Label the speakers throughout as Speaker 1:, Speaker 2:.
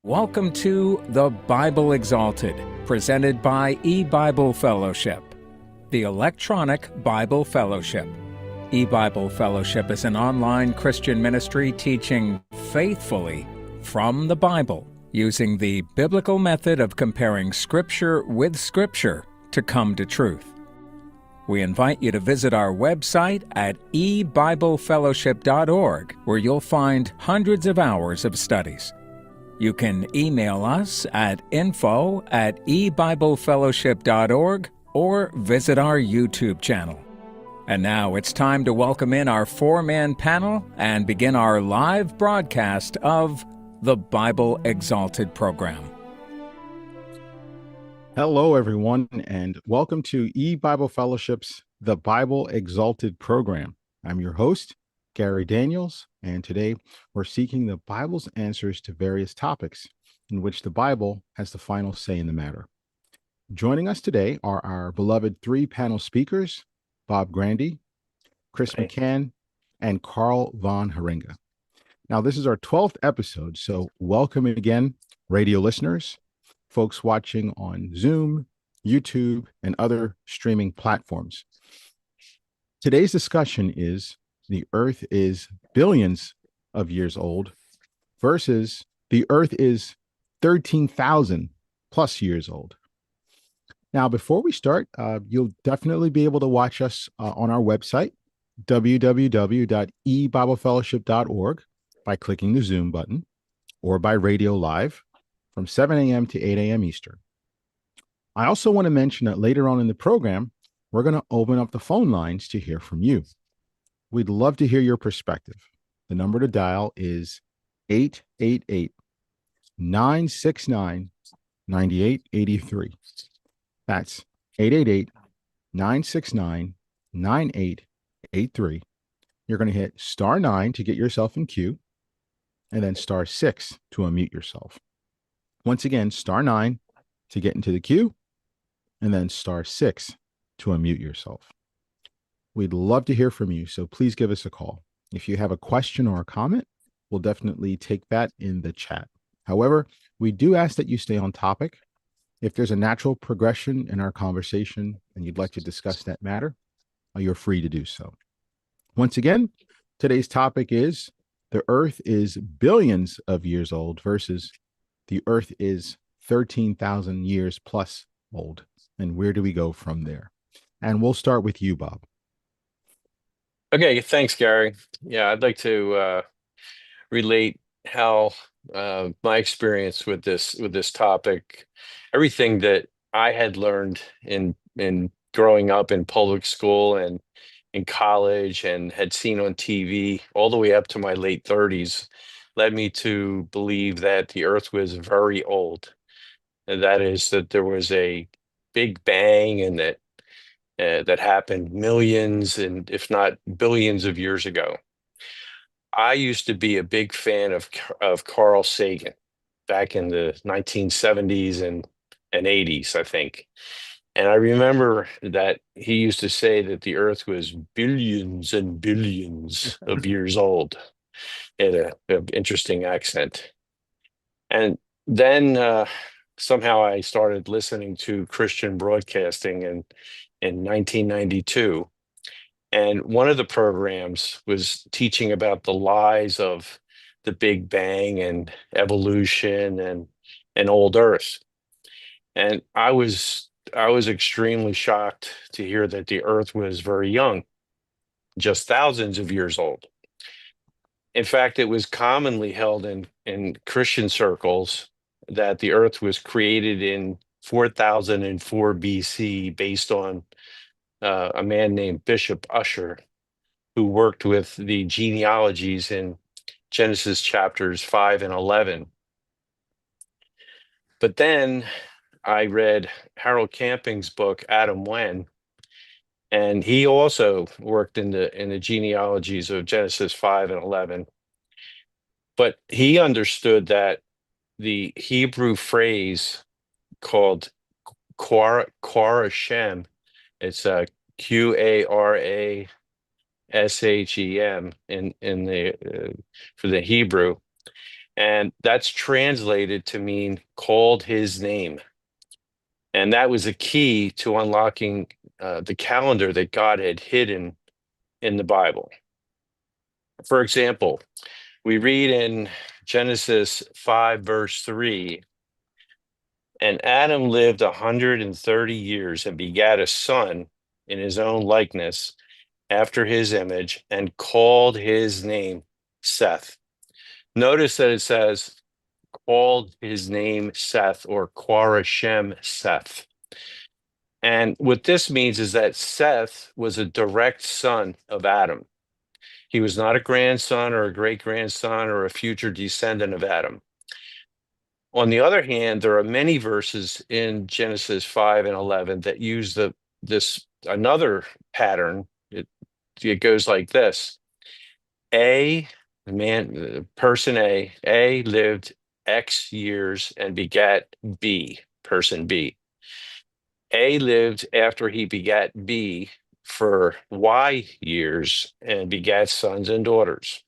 Speaker 1: Welcome to The Bible Exalted, presented by eBible Fellowship, the electronic Bible fellowship. eBible Fellowship is an online Christian ministry teaching faithfully from the Bible, using the biblical method of comparing Scripture with Scripture to come to truth. We invite you to visit our website at ebiblefellowship.org, where you'll find hundreds of hours of studies. You can email us at info@ebiblefellowship.org or visit our YouTube channel. And now it's time to welcome in our four-man panel and begin our live broadcast of the Bible Exalted program.
Speaker 2: Hello, everyone, and welcome to eBible Fellowship's The Bible Exalted program. I'm your host, Gary Daniels, and today we're seeking the Bible's answers to various topics in which the Bible has the final say in the matter. Joining us today are our beloved three-panel speakers, Bob Grandy, Chris McCann, and Carl von Haringa. Now, this is our 12th episode, so welcome again, radio listeners, folks watching on Zoom, YouTube, and other streaming platforms. Today's discussion is the earth is billions of years old versus the earth is 13,000 plus years old. Now, before we start, you'll definitely be able to watch us on our website, www.ebiblefellowship.org, by clicking the Zoom button, or by radio live from 7 a.m. to 8 a.m. Eastern. I also want to mention that later on in the program, we're going to open up the phone lines to hear from you. We'd love to hear your perspective. The number to dial is 888-969-9883. That's 888-969-9883. You're going to hit *9 to get yourself in queue, and then *6 to unmute yourself. Once again, *9 to get into the queue, and then *6 to unmute yourself. We'd love to hear from you, so please give us a call. If you have a question or a comment, we'll definitely take that in the chat. However, we do ask that you stay on topic. If there's a natural progression in our conversation and you'd like to discuss that matter, you're free to do so. Once again, today's topic is the earth is billions of years old versus the earth is 13,000 years plus old. And where do we go from there? And we'll start with you, Bob.
Speaker 3: Okay, thanks, Gary. Yeah, I'd like to relate how my experience with this topic, everything that I had learned in growing up in public school and in college and had seen on TV all the way up to my late 30s, led me to believe that the Earth was very old. And that is that there was a big bang and that happened millions and if not billions of years ago. I used to be a big fan of Carl Sagan back in the 1970s and 80s, I think. And I remember that he used to say that the Earth was billions and billions of years old. It had an interesting accent. And then somehow I started listening to Christian broadcasting in 1992. And one of the programs was teaching about the lies of the Big Bang and evolution and old Earth. And I was extremely shocked to hear that the Earth was very young, just thousands of years old. In fact, it was commonly held in Christian circles that the Earth was created in 4004 BC based on a man named Bishop Ussher, who worked with the genealogies in Genesis chapters 5 and 11. But then I read Harold Camping's book, Adam When, and he also worked in the genealogies of Genesis 5 and 11. But he understood that the Hebrew phrase called Quarashem, it's Qarashem in the for the Hebrew, And that's translated to mean called his name. And that was a key to unlocking the calendar that God had hidden in the Bible. For example, we read in Genesis 5, verse 3, and Adam lived 130 years and begat a son in his own likeness after his image and called his name Seth. Notice that it says called his name Seth, or Quarashem Seth. And what this means is that Seth was a direct son of Adam. He was not a grandson or a great grandson or a future descendant of Adam. On the other hand, there are many verses in Genesis 5 and 11 that use this another pattern. It goes like this. Person A lived X years and begat B, person B. A lived after he begat B for Y years and begat sons and daughters.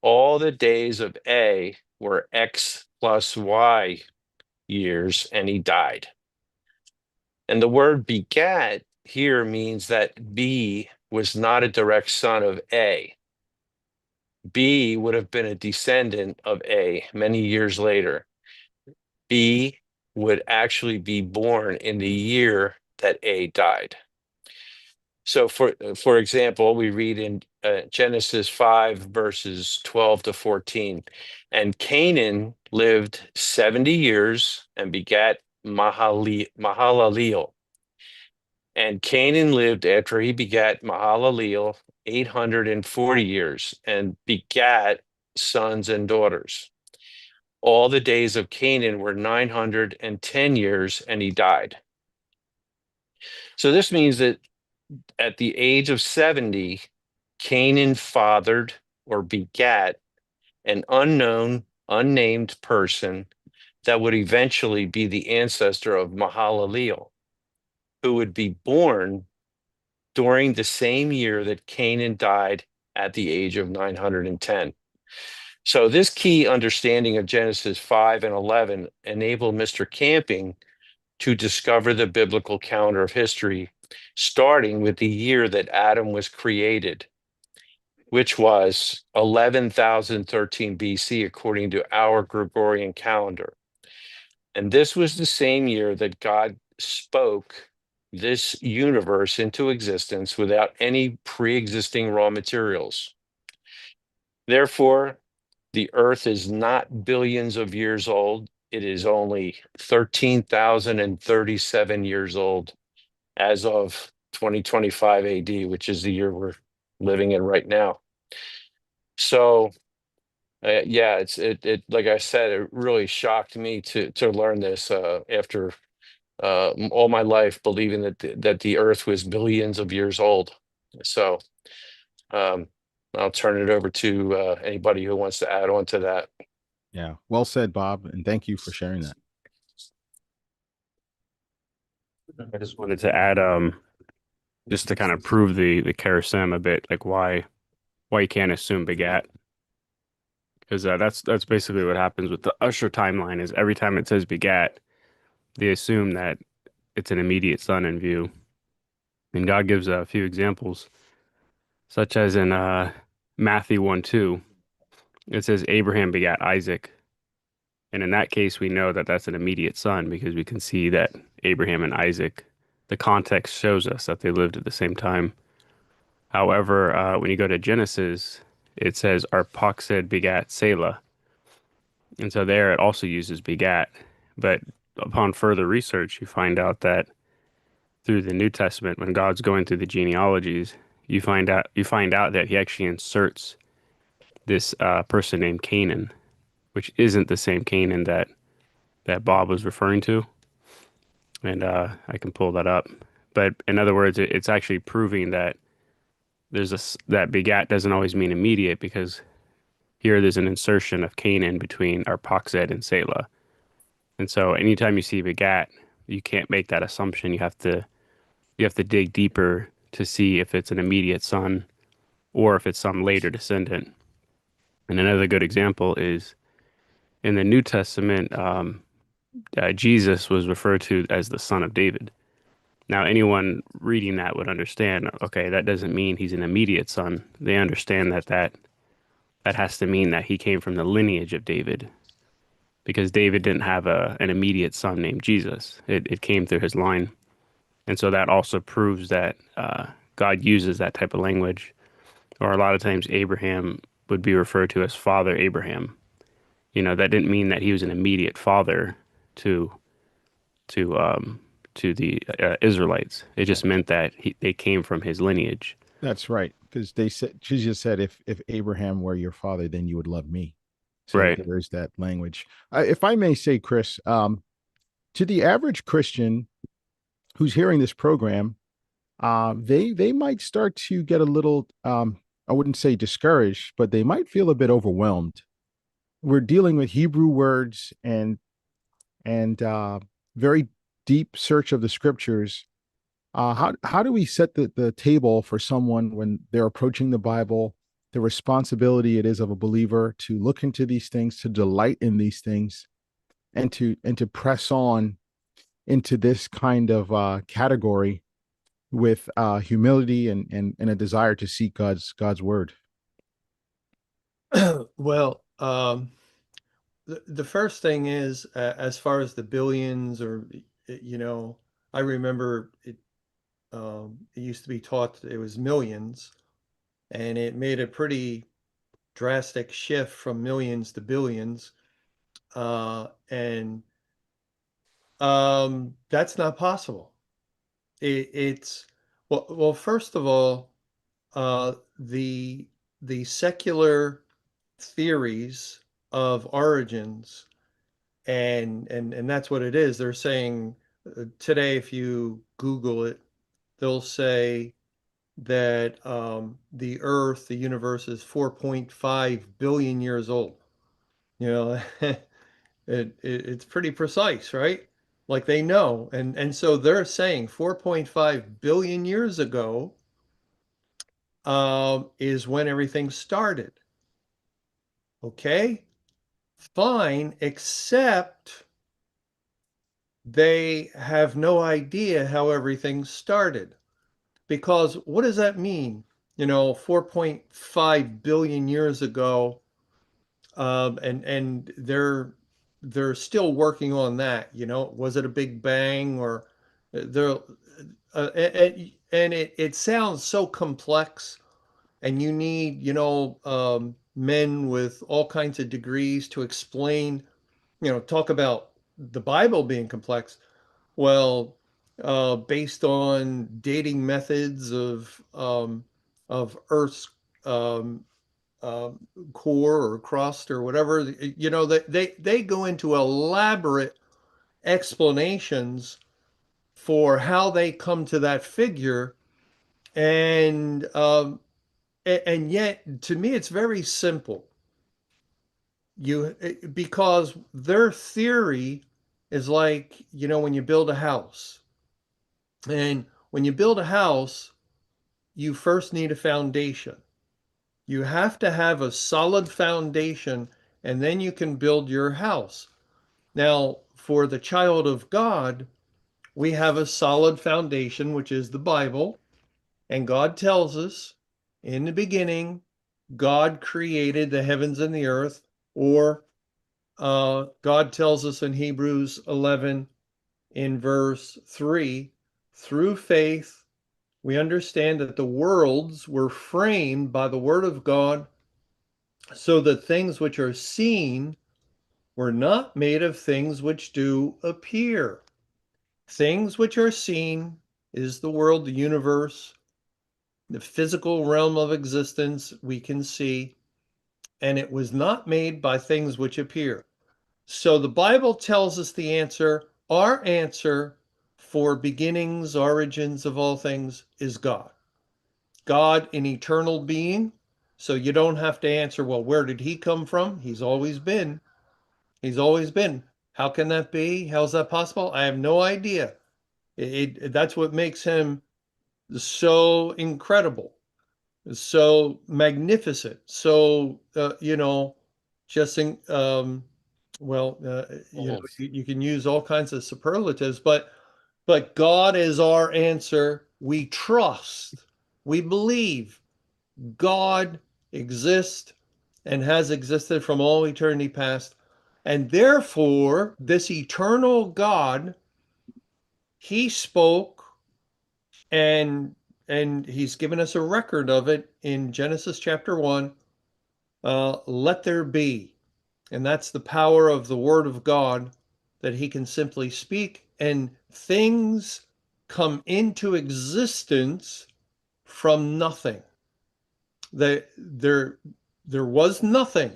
Speaker 3: All the days of A were X plus Y years, and he died. And the word begat here means that B was not a direct son of A. B would have been a descendant of A many years later. B would actually be born in the year that A died. So for example, we read in Genesis 5, verses 12 to 14, and Canaan lived 70 years and begat Mahalaleel. And Canaan lived after he begat Mahalaleel 840 years and begat sons and daughters. All the days of Canaan were 910 years, and he died. So this means that at the age of 70, Canaan fathered or begat an unknown, unnamed person that would eventually be the ancestor of Mahalaleel, who would be born during the same year that Canaan died at the age of 910. So this key understanding of Genesis 5 and 11 enabled Mr. Camping to discover the biblical calendar of history, starting with the year that Adam was created, which was 11,013 BC, according to our Gregorian calendar. And this was the same year that God spoke this universe into existence without any pre-existing raw materials. Therefore, the earth is not billions of years old. It is only 13,037 years old as of 2025 AD, which is the year we're living in right now. So, yeah, it like I said, it really shocked me to learn this after all my life believing that the earth was billions of years old. So, um, I'll turn it over to anybody who wants to add on to that.
Speaker 2: Yeah, well said, Bob, and thank you for sharing that.
Speaker 4: I just wanted to add, just to kind of prove the Kerasim a bit, like why you can't assume begat, because that's basically what happens with the Usher timeline. Is every time it says begat, they assume that it's an immediate son in view, and God gives a few examples, such as in Matthew 1:2, it says Abraham begat Isaac, and in that case we know that that's an immediate son because we can see that Abraham and Isaac, the context shows us that they lived at the same time. However, when you go to Genesis, it says Arpachshad begat Selah. And so there it also uses begat. But upon further research, you find out that through the New Testament, when God's going through the genealogies, you find out that he actually inserts this person named Canaan, which isn't the same Canaan that Bob was referring to. And I can pull that up. But in other words, it's actually proving that that begat doesn't always mean immediate, because here there's an insertion of Canaan between Arpachshad and Selah. And so anytime you see begat, you can't make that assumption. You have to dig deeper to see if it's an immediate son or if it's some later descendant. And another good example is in the New Testament, Jesus was referred to as the son of David. Now, anyone reading that would understand, okay, that doesn't mean he's an immediate son. They understand that has to mean that he came from the lineage of David, because David didn't have an immediate son named Jesus. It came through his line. And so that also proves that God uses that type of language. Or a lot of times Abraham would be referred to as Father Abraham. That didn't mean that he was an immediate father to to um, to the Israelites. It just meant that they came from his lineage.
Speaker 2: That's right, because they said Jesus said, "If Abraham were your father, then you would love me." So
Speaker 4: Right.
Speaker 2: there is that language. If I may say, Chris, to the average Christian who's hearing this program, they might start to get a little, I wouldn't say discouraged, but they might feel a bit overwhelmed. We're dealing with Hebrew words and very deep search of the scriptures. How do we set the table for someone when they're approaching the Bible, the responsibility it is of a believer to look into these things, to delight in these things, and to press on into this kind of category with humility and a desire to seek God's word?
Speaker 5: Well, the first thing is, as far as the billions, or I remember it used to be taught that it was millions, and it made a pretty drastic shift from millions to billions, and that's not possible. It's well, first of all, uh, the the secular theories of origins, and that's what it is. They're saying today, if you Google it, they'll say that the Earth, the universe, is 4.5 billion years old. You know, it's pretty precise, right? Like they know, and so they're saying 4.5 billion years ago is when everything started. Okay, fine, except they have no idea how everything started. Because what does that mean? 4.5 billion years ago, and they're still working on that. Was it a big bang, or there? And it sounds so complex, and you need men with all kinds of degrees to explain. Talk about the Bible being complex. Well, based on dating methods of Earth's um, um, core or crust or whatever, they go into elaborate explanations for how they come to that figure, and and yet to me it's very simple. Because their theory is like, when you build a house. And when you build a house, you first need a foundation. You have to have a solid foundation, and then you can build your house. Now, for the child of God, we have a solid foundation, which is the Bible. And God tells us in the beginning, God created the heavens and the earth, or God tells us in Hebrews 11 in verse 3, through faith, we understand that the worlds were framed by the word of God, so that things which are seen were not made of things which do appear. Things which are seen is the world, the universe, the physical realm of existence we can see, and it was not made by things which appear. So the Bible tells us the answer. Our answer for beginnings, origins of all things is God. God, an eternal being. So you don't have to answer, well, where did he come from? He's always been. He's always been. How can that be? How's that possible? I have no idea. That's what makes him so incredible, so magnificent, so just Well,
Speaker 3: Almost.
Speaker 5: you can use all kinds of superlatives, but God is our answer. We trust, we believe God exists and has existed from all eternity past. And therefore, this eternal God, he spoke and he's given us a record of it in Genesis chapter 1. Let there be. And that's the power of the word of God, that he can simply speak and things come into existence from nothing. There, there was nothing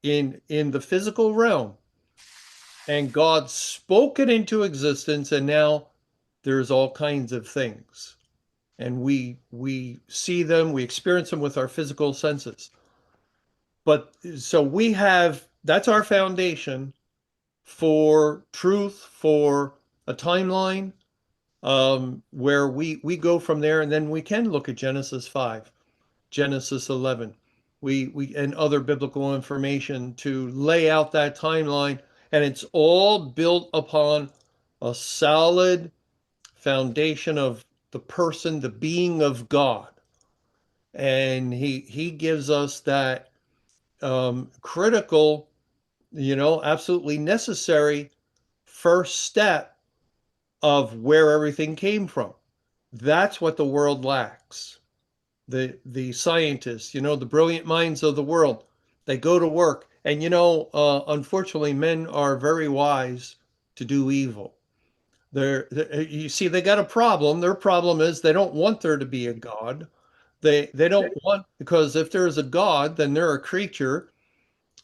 Speaker 5: in the physical realm, and God spoke it into existence, and now there's all kinds of things, and we see them, we experience them with our physical senses. But so we have, that's our foundation for truth, for a timeline, where we go from there, and then we can look at Genesis 5, Genesis 11, we and other biblical information to lay out that timeline, and it's all built upon a solid foundation of the person, the being of God, and he gives us that critical, absolutely necessary first step of where everything came from. That's what the world lacks. The scientists, the brilliant minds of the world, they go to work, and unfortunately, men are very wise to do evil. You see, they got a problem. Their problem is they don't want there to be a God. They don't want, because if there's a God, then they're a creature,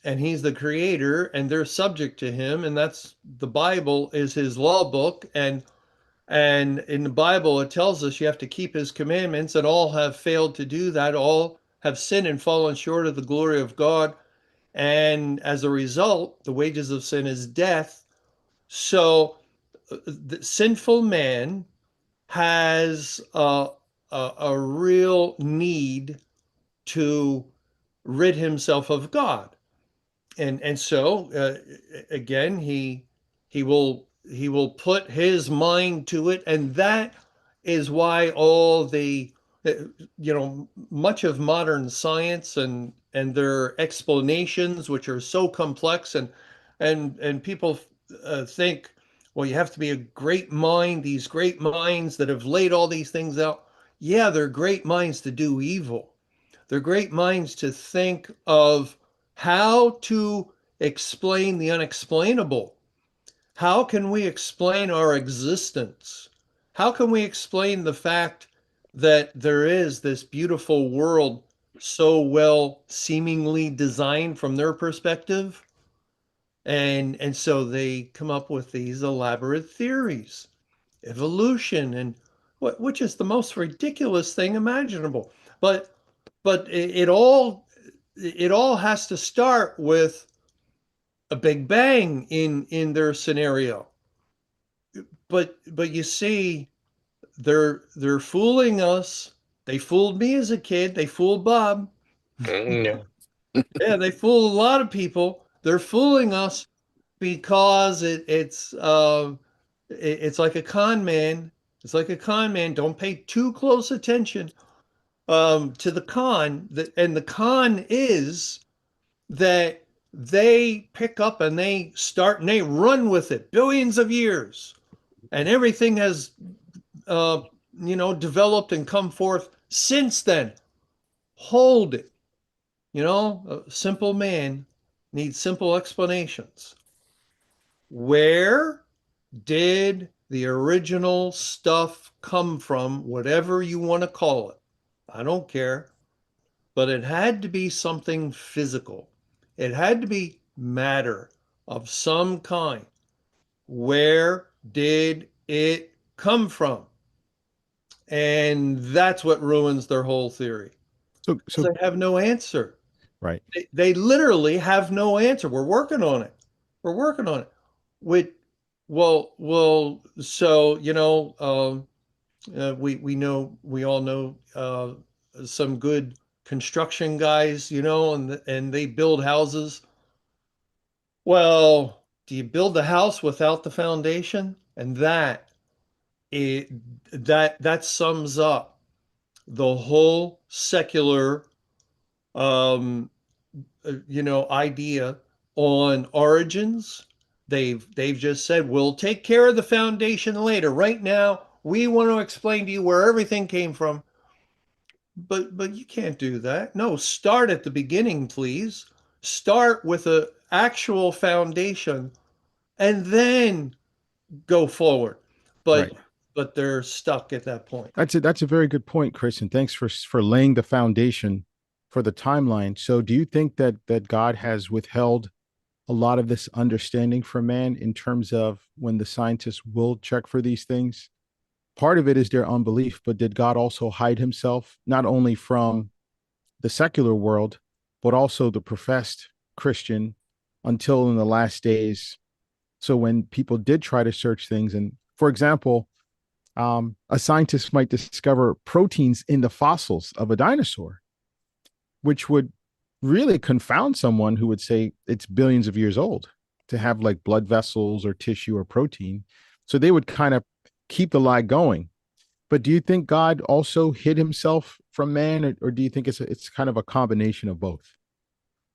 Speaker 5: and he's the creator, and they're subject to him, and that's the Bible is his law book, and in the Bible, it tells us you have to keep his commandments, and all have failed to do that. All have sinned and fallen short of the glory of God. And as a result, the wages of sin is death. So the sinful man has a real need to rid himself of God. And so again, he will put his mind to it, and that is why all the much of modern science and their explanations, which are so complex, and people think, well, you have to be a great mind, these great minds that have laid all these things out. Yeah, they're great minds to do evil. They're great minds to think of how to explain the unexplainable. How can we explain our existence? How can we explain the fact that there is this beautiful world so well seemingly designed from their perspective? And so they come up with these elaborate theories, evolution, and which is the most ridiculous thing imaginable. But it all has to start with a big bang in their scenario. But you see, they're fooling us. They fooled me as a kid. They fooled Bob.
Speaker 3: No.
Speaker 5: Yeah, they fool a lot of people. They're fooling us because it's like a con man. It's like a con man. Don't pay too close attention to the con. And the con is that they pick up and they start and they run with it billions of years, and everything has uh, developed and come forth since then. Hold it. A simple man needs simple explanations. Where did the original stuff come from, whatever you want to call it? I don't care. But it had to be something physical. It had to be matter of some kind. Where did it come from? And that's what ruins their whole theory.
Speaker 2: So
Speaker 5: They have no answer.
Speaker 2: right.
Speaker 5: They literally have no answer. We're working on it. We're working on it. With so we all know some good construction guys, and they build houses. Well, do you build the house without the foundation? And it that sums up the whole secular um idea on origins. They've just said we'll take care of the foundation later. Right now, we want to explain to you where everything came from. But you can't do that. No, start at the beginning, please. Start with a actual foundation and then go forward.
Speaker 2: Right.
Speaker 5: But they're stuck at that point.
Speaker 2: That's a very good point, Chris, and thanks for laying the foundation for the timeline. So, do you think that God has withheld a lot of this understanding from man in terms of when the scientists will check for these things? Part of it is their unbelief, but did God also hide himself not only from the secular world, but also the professed Christian until in the last days? So when people did try to search things, and for example, a scientist might discover proteins in the fossils of a dinosaur, which would really confound someone who would say it's billions of years old to have like blood vessels or tissue or protein. So they would kind of keep the lie going. But do you think God also hid himself from man, or do you think it's kind of a combination of both?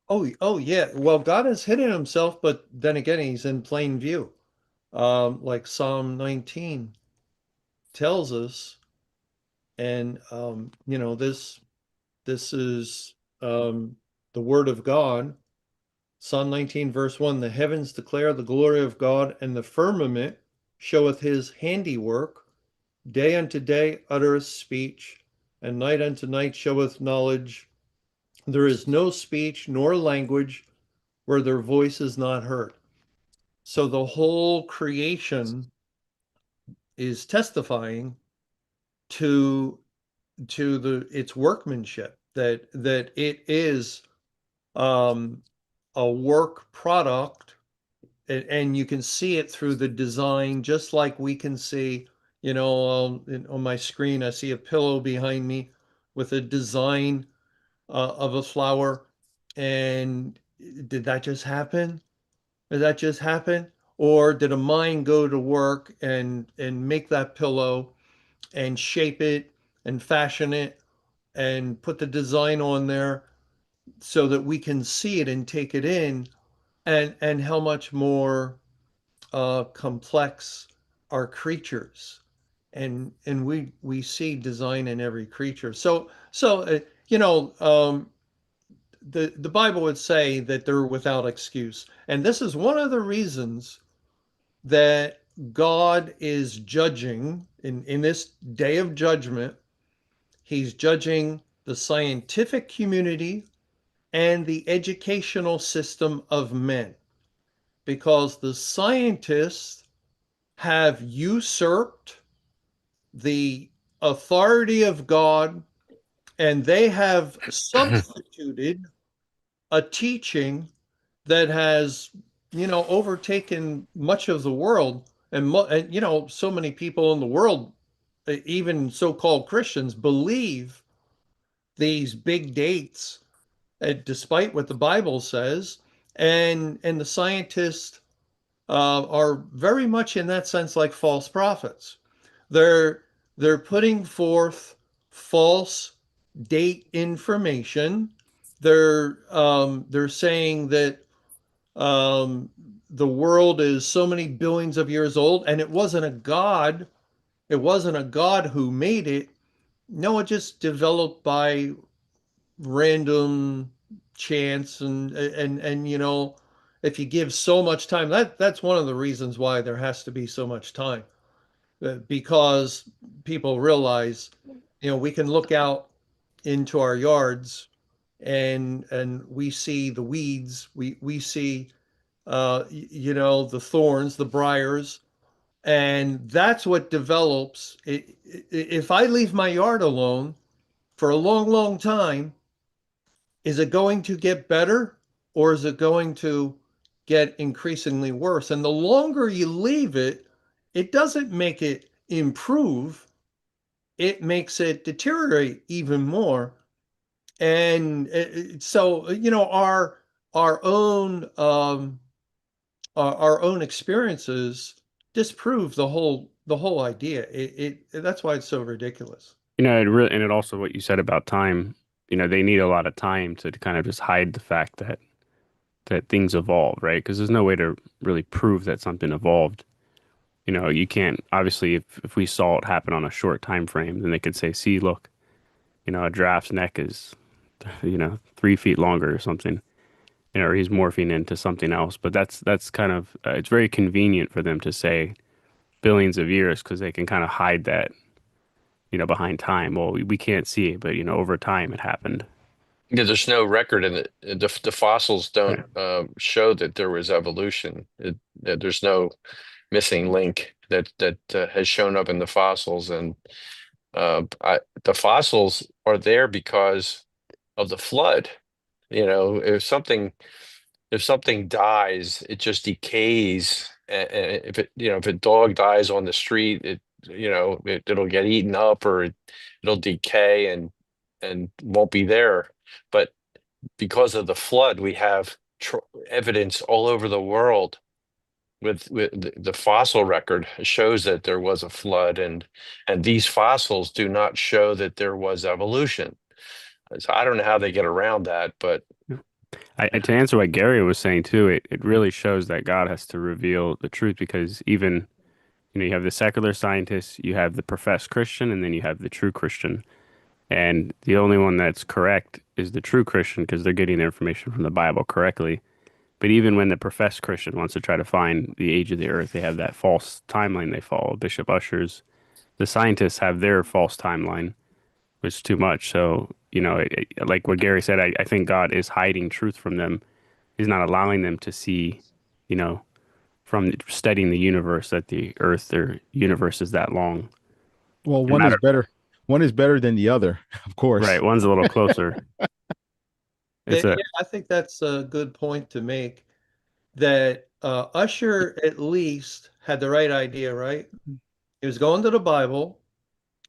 Speaker 5: Oh yeah. Well, God has hidden himself, but then again, he's in plain view. Like Psalm 19 tells us, and this is the word of God. Psalm 19, verse 1, the heavens declare the glory of God, and the firmament showeth his handiwork. Day unto day uttereth speech, and night unto night showeth knowledge. There is no speech nor language where their voice is not heard. So the whole creation is testifying to the its workmanship, that it is um, a work product, and you can see it through the design, just like we can see, on my screen, I see a pillow behind me with a design of a flower. And did that just happen? Did that just happen? Or did a mind go to work and make that pillow and shape it and fashion it and put the design on there so that we can see it and take it in, and how much more complex are creatures, and we see design in every creature. The Bible would say that they're without excuse, and this is one of the reasons that God is judging in this day of judgment. He's judging the scientific community and the educational system of men, because the scientists have usurped the authority of God, and they have substituted a teaching that has, overtaken much of the world. And so many people in the world, even so-called Christians, believe these big dates, despite what the Bible says. And the scientists are very much in that sense like false prophets. They're they're putting forth false date information. They're saying that the world is so many billions of years old, and it wasn't a god. It wasn't a god who made it. No, it just developed by random chance, and if you give so much time, that's one of the reasons why there has to be so much time, because people realize, we can look out into our yards, and we see the weeds, we see the thorns, the briars, and that's what develops. If I leave my yard alone for a long, long time, is it going to get better, or is it going to get increasingly worse? And the longer you leave it, it doesn't make it improve, it makes it deteriorate even more. And so, our own our own experiences disprove the whole idea. That's why it's so ridiculous.
Speaker 4: It really, and it also what you said about time. They need a lot of time to kind of just hide the fact that things evolve, right? Because there's no way to really prove that something evolved. You can't obviously if we saw it happen on a short time frame, then they could say, see, look, a giraffe's neck is 3 feet longer or something, or he's morphing into something else. But that's kind of it's very convenient for them to say billions of years because they can kind of hide that, behind time. Well, we can't see it, but over time it happened.
Speaker 3: Yeah, there's no record in it. The fossils don't
Speaker 4: Right.
Speaker 3: show that there was evolution. There's no missing link that has shown up in the fossils, and the fossils are there because of the flood. If something dies, it just decays. And if a dog dies on the street, it'll get eaten up, or it'll decay and won't be there. But because of the flood, we have evidence all over the world with the fossil record shows that there was a flood, and these fossils do not show that there was evolution. So I don't know how they get around that, but
Speaker 4: To answer what Gary was saying too, it really shows that God has to reveal the truth because even, you have the secular scientists, you have the professed Christian, and then you have the true Christian. And the only one that's correct is the true Christian because they're getting their information from the Bible correctly. But even when the professed Christian wants to try to find the age of the earth, they have that false timeline they follow. Bishop Ushers, the scientists have their false timeline, which is too much. So, like what Gary said, I think God is hiding truth from them. He's not allowing them to see, you know, from studying the universe that the earth or universe is that long.
Speaker 2: Well,
Speaker 4: No matter,
Speaker 2: one is better than the other, of course.
Speaker 4: right. One's a little closer. It's
Speaker 5: Yeah,
Speaker 4: a,
Speaker 5: I think that's a good point to make. That Usher at least had the right idea, right? He was going to the Bible,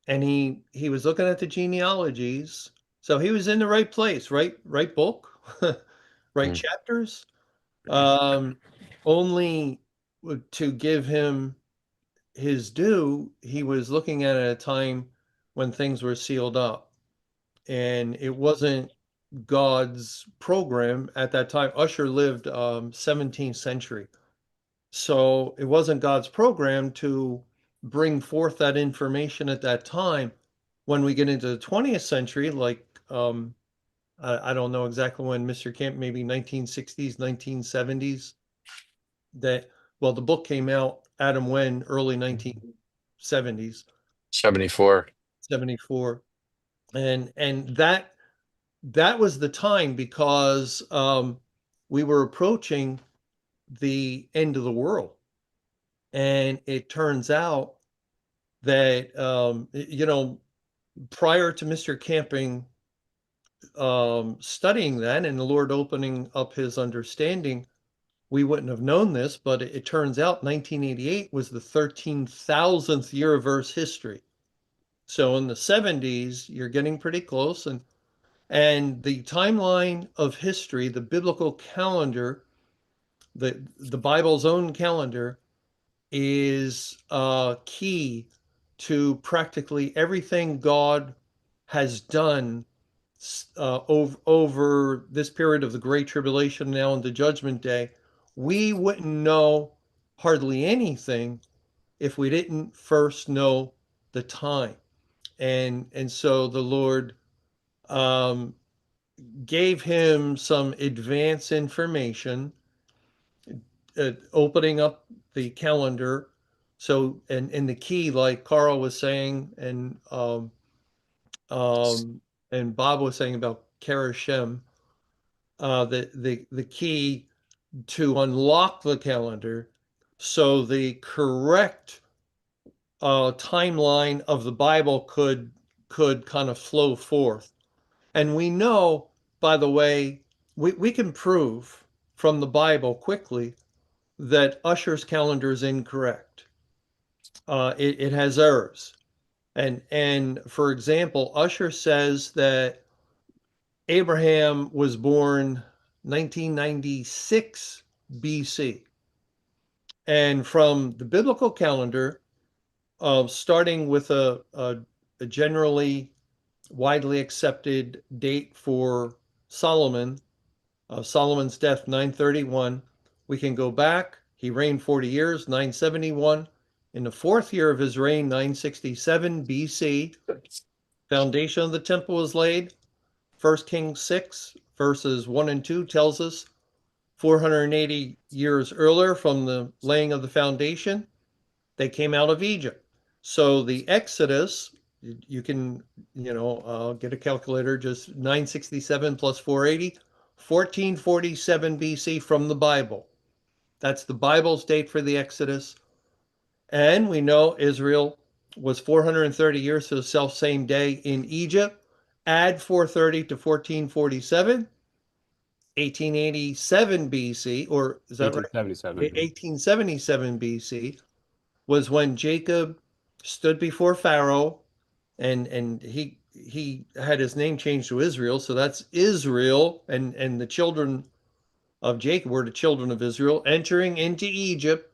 Speaker 5: and he was looking at the genealogies, so he was in the right place, right book, right
Speaker 3: mm,
Speaker 5: chapters. Um, Only to give him his due, he was looking at a time when things were sealed up, and it wasn't God's program at that time. Usher lived 17th century. So it wasn't God's program to bring forth that information at that time. When we get into the 20th century, like I don't know exactly when Mr. Camp, maybe 1960s, 1970s, that well, the book came out, Adam When, early 1970s,
Speaker 3: 74.
Speaker 5: 74. And that was the time because we were approaching the end of the world. And it turns out that prior to Mr. Camping studying that and the Lord opening up his understanding, we wouldn't have known this, but it turns out 1988 was the 13,000th year of Earth's history. So in the 70s, you're getting pretty close, and the timeline of history, the biblical calendar, the Bible's own calendar, is key to practically everything God has done over this period of the Great Tribulation now into Judgment Day. We wouldn't know hardly anything if we didn't first know the time. And so the Lord um, gave him some advance information, opening up the calendar. So, and the key, like Carl was saying, and Bob was saying about Karashem, the key to unlock the calendar, so the correct timeline of the Bible could kind of flow forth. And we know, by the way, we can prove from the Bible quickly that Usher's calendar is incorrect. It has errors. And for example, Usher says that Abraham was born 1996 BC. And from the biblical calendar, starting with a generally widely accepted date for Solomon, Solomon's death, 931, we can go back. He reigned 40 years, 971. In the fourth year of his reign, 967 BC, foundation of the temple was laid. 1 Kings 6, verses 1 and 2 tells us 480 years earlier from the laying of the foundation, they came out of Egypt. So the Exodus, you can, get a calculator, just 967 plus 480, 1447 BC from the Bible. That's the Bible's date for the Exodus. And we know Israel was 430 years to the self same day in Egypt. Add 430 to 1447, 1887 BC, or is that right?
Speaker 4: 1877.
Speaker 5: 1877 BC was when Jacob stood before Pharaoh, and he had his name changed to Israel, so that's Israel, and the children of Jacob were the children of Israel entering into Egypt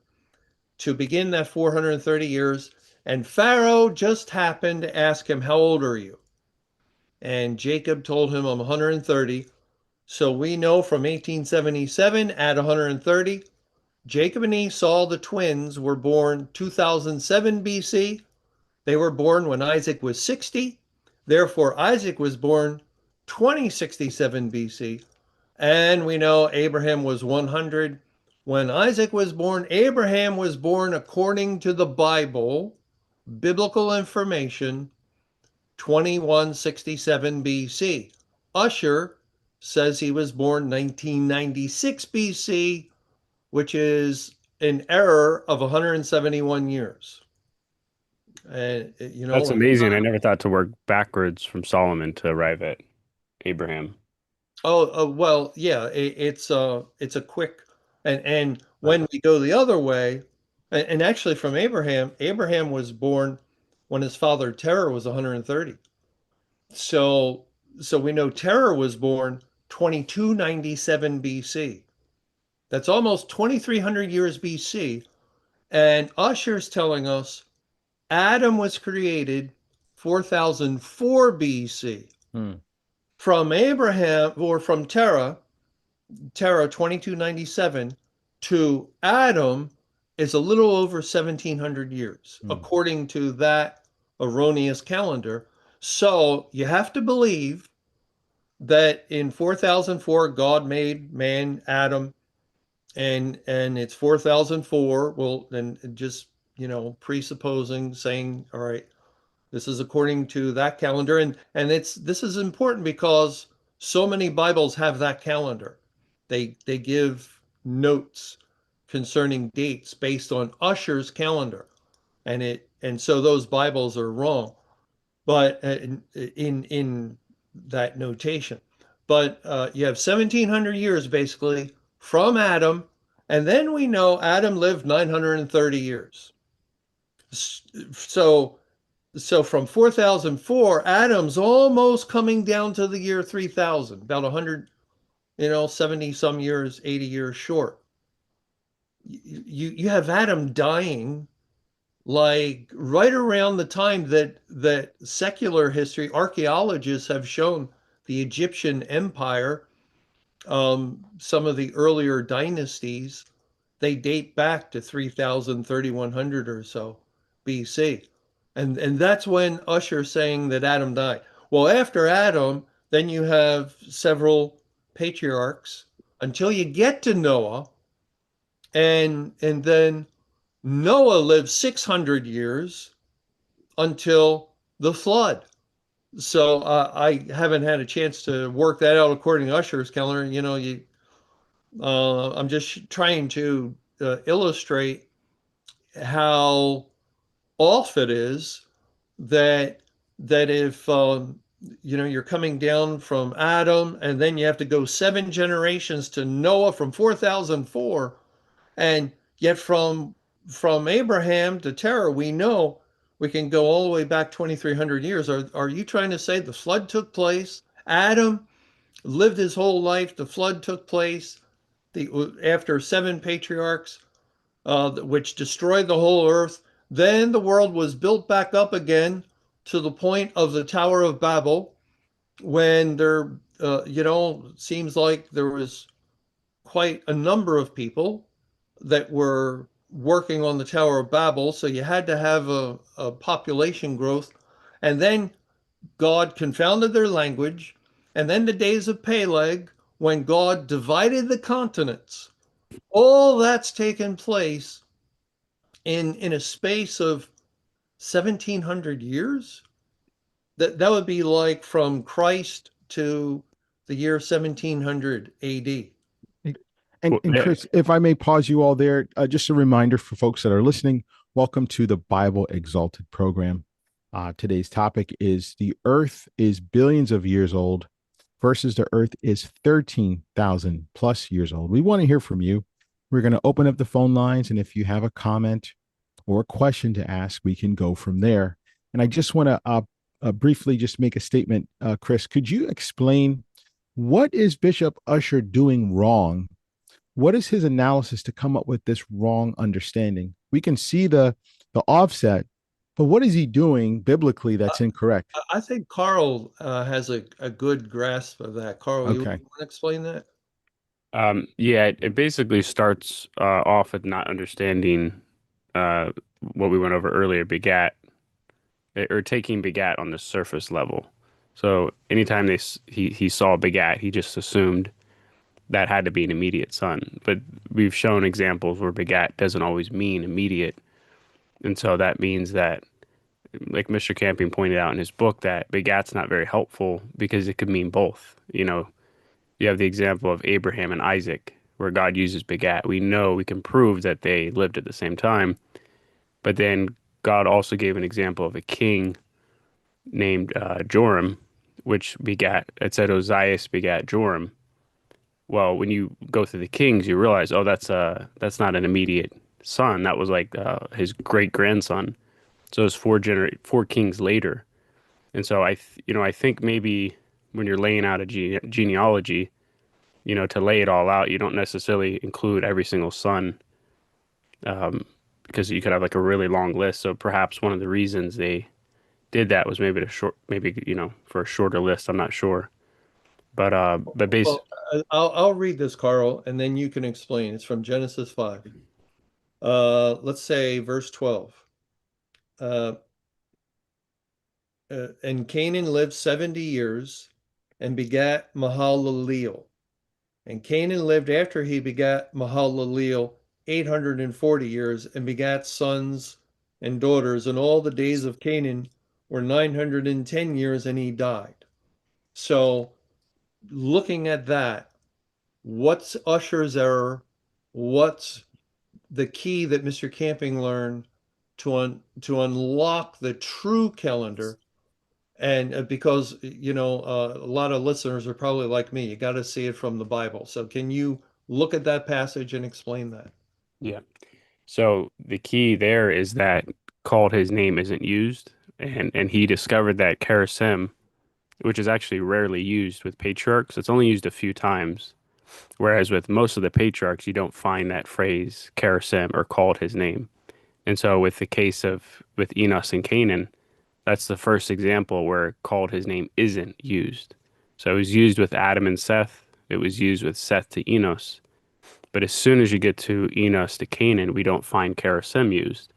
Speaker 5: to begin that 430 years. And Pharaoh just happened to ask him, "How old are you?" And Jacob told him, "I'm 130." So we know from 1877 at 130, Jacob and Esau, the twins, were born 2007 BC. They were born when Isaac was 60. Therefore, Isaac was born 2067 BC. And we know Abraham was 100. When Isaac was born, Abraham was born according to the Bible, biblical information, 2167 BC. Usher says he was born 1996 BC, which is an error of 171 years. And
Speaker 4: That's amazing. I never thought to work backwards from Solomon to arrive at Abraham.
Speaker 5: Well, yeah, it's a quick, and when we go the other way, and actually from Abraham was born when his father Terah was 130. So we know Terah was born 2297 BC. That's almost 2300 years BC. And Usher's telling us Adam was created 4004 BC. From Abraham, or from Terah 2297, to Adam is a little over 1700 years, according to that erroneous calendar. So you have to believe that in 4004, God made man, Adam, and it's 4004. Well, then just, presupposing, saying, all right, this is according to that calendar. And this is important because so many Bibles have that calendar. They give notes concerning dates based on Usher's calendar. And so those Bibles are wrong, but in that notation. But you have 1700 years basically from Adam, and then we know Adam lived 930 years. So from 4004, Adam's almost coming down to the year 3000, about 100, 70 some years, 80 years short. You have Adam dying like right around the time that secular history archaeologists have shown the Egyptian empire, some of the earlier dynasties, they date back to 3000, 3100 or so BC. And that's when Usher's saying that Adam died. Well, after Adam, then you have several patriarchs until you get to Noah, and then Noah lived 600 years until the flood. So I haven't had a chance to work that out according to Usher's calendar. I'm just trying to illustrate how off it is that if you're coming down from Adam, and then you have to go 7 generations to Noah from 4004, and yet from Abraham to Terah, we know we can go all the way back 2300 years. Are you trying to say the flood took place? Adam lived his whole life. The flood took place after 7 patriarchs. which destroyed the whole earth. Then the world was built back up again to the point of the Tower of Babel, when there, seems like there was quite a number of people that were working on the Tower of Babel. So you had to have a population growth. And then God confounded their language. And then the days of Peleg, when God divided the continents. All that's taken place in a space of 1700 years. That would be like from Christ to the year 1700 AD.
Speaker 2: And,
Speaker 4: Well,
Speaker 2: and
Speaker 4: yeah.
Speaker 2: Chris, if I may pause you all there, just a reminder for folks that are listening, welcome to the Bible Exalted program. Today's topic is the earth is billions of years old versus the earth is 13,000 plus years old. We want to hear from you. We're going to open up the phone lines. And if you have a comment or a question to ask, we can go from there. And I just want to briefly just make a statement. Chris, could you explain what is Bishop Usher doing wrong? What is his analysis to come up with this wrong understanding? We can see the offset, but what is he doing biblically that's incorrect?
Speaker 5: I think Carl has a good grasp of that. Carl, you
Speaker 2: Okay.
Speaker 5: want to explain that?
Speaker 4: Yeah, it basically starts off with not understanding what we went over earlier, begat, or taking begat on the surface level. So anytime he saw begat, he just assumed that had to be an immediate son. But we've shown examples where begat doesn't always mean immediate. And so that means that, like Mr. Camping pointed out in his book, that begat's not very helpful because it could mean both. You have the example of Abraham and Isaac, where God uses begat. We know we can prove that they lived at the same time. But then God also gave an example of a king named Joram, which begat, it said Ozias begat Joram. Well, when you go through the kings, you realize, oh, that's not an immediate son. That was like his great grandson. So it's four kings later. And so I think maybe when you're laying out a genealogy, to lay it all out, you don't necessarily include every single son, because you could have like a really long list. So perhaps one of the reasons they did that was maybe for a shorter list. I'm not sure, but
Speaker 5: Well, I'll read this, Carl, and then you can explain. It's from Genesis 5. Let's say verse 12. Uh, and Canaan lived 70 years and begat Mahalaleel. And Canaan lived after he begat Mahalaleel 840 years and begat sons and daughters. And all the days of Canaan were 910 years, and he died. So, looking at that, what's Usher's error? What's the key that Mr. Camping learned to unlock the true calendar? And because a lot of listeners are probably like me, you got to see it from the Bible. So can you look at that passage and explain that?
Speaker 4: yeah. So the key there is that called his name isn't used, and he discovered that charism, which is actually rarely used with patriarchs. It's only used a few times, whereas with most of the patriarchs, you don't find that phrase charism or called his name. And so with the case with Enos and Canaan, that's the first example where called his name isn't used. So it was used with Adam and Seth. It was used with Seth to Enos. But as soon as you get to Enos to Canaan, we don't find charism used.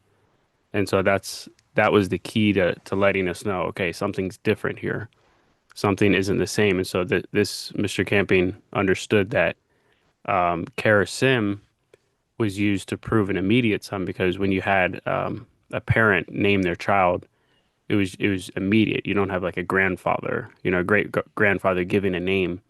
Speaker 4: And so that was the key to letting us know, okay, something's different here. Something isn't the same. And so this Mr. Camping understood that charism was used to prove an immediate son, because when you had a parent name their child, it was immediate. You don't have like a grandfather, a great grandfather giving a name.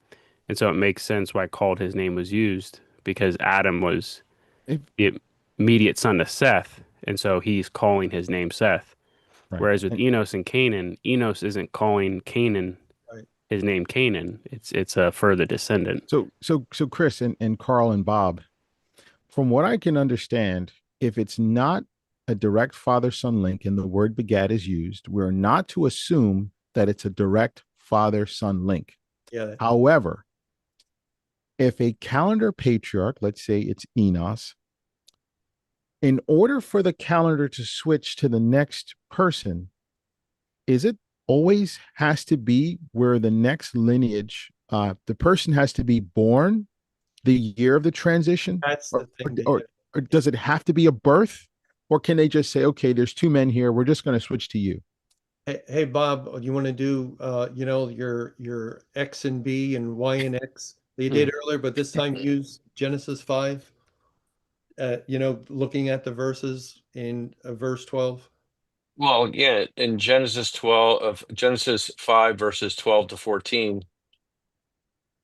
Speaker 4: And so it makes sense why called his name was used, because Adam was
Speaker 2: If,
Speaker 4: the immediate son to Seth, and so he's calling his name Seth.
Speaker 2: right.
Speaker 4: Whereas with Enos and Canaan, Enos isn't calling Canaan
Speaker 5: Right.
Speaker 4: his name Canaan. It's a further descendant.
Speaker 2: So Chris and Carl and Bob, from what I can understand, if it's not a direct father-son link and the word begat is used, we're not to assume that it's a direct father-son link.
Speaker 5: Yeah.
Speaker 2: However, if a calendar patriarch, let's say it's Enos, in order for the calendar to switch to the next person, is it always has to be where the next lineage, the person has to be born the year of the transition,
Speaker 5: That's the thing.
Speaker 2: or does it have to be a birth, or can they just say, okay, there's two men here, we're just going to switch to you?
Speaker 5: Hey, Bob, you want to do your X and B and Y and X that you did earlier, but this time use Genesis 5, looking at the verses in verse 12.
Speaker 3: Well, yeah, in Genesis 5, verses 12 to 14,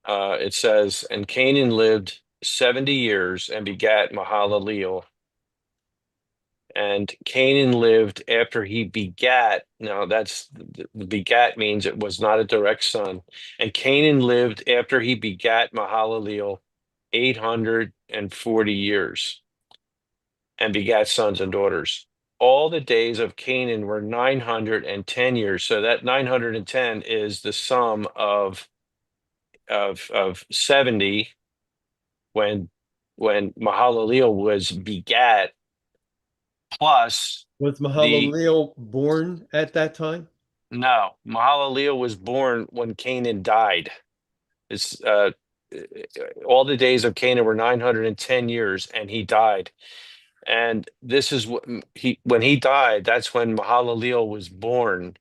Speaker 3: it says, and Canaan lived 70 years and begat Mahalaleel. And Canaan lived after he begat. Now, that's the begat means it was not a direct son. And Canaan lived after he begat Mahalaleel 840 years and begat sons and daughters. All the days of Canaan were 910 years. So that 910 is the sum of 70 when Mahalaleel was begat, plus
Speaker 5: Was
Speaker 3: the
Speaker 5: Mahalaleel born at that time?
Speaker 3: no, Mahalaleel was born when Canaan died. It's all the days of Canaan were 910 years, and he died. And this is what when he died, that's when Mahalaleel was born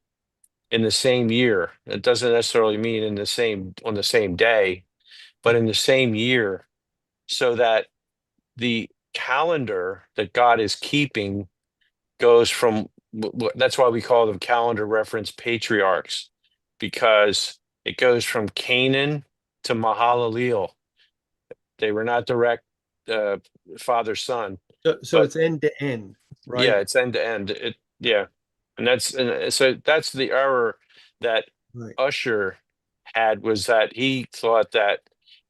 Speaker 3: in the same year. It doesn't necessarily mean on the same day, but in the same year, so that the calendar that God is keeping goes from that's why we call them calendar reference patriarchs, because it goes from Canaan to Mahalaleel. They were not direct father son,
Speaker 5: So
Speaker 3: but
Speaker 5: it's end to end,
Speaker 3: yeah,
Speaker 5: right?
Speaker 3: it's end to end. Yeah, and so that's the error that
Speaker 5: Right.
Speaker 3: Usher had, was that he thought that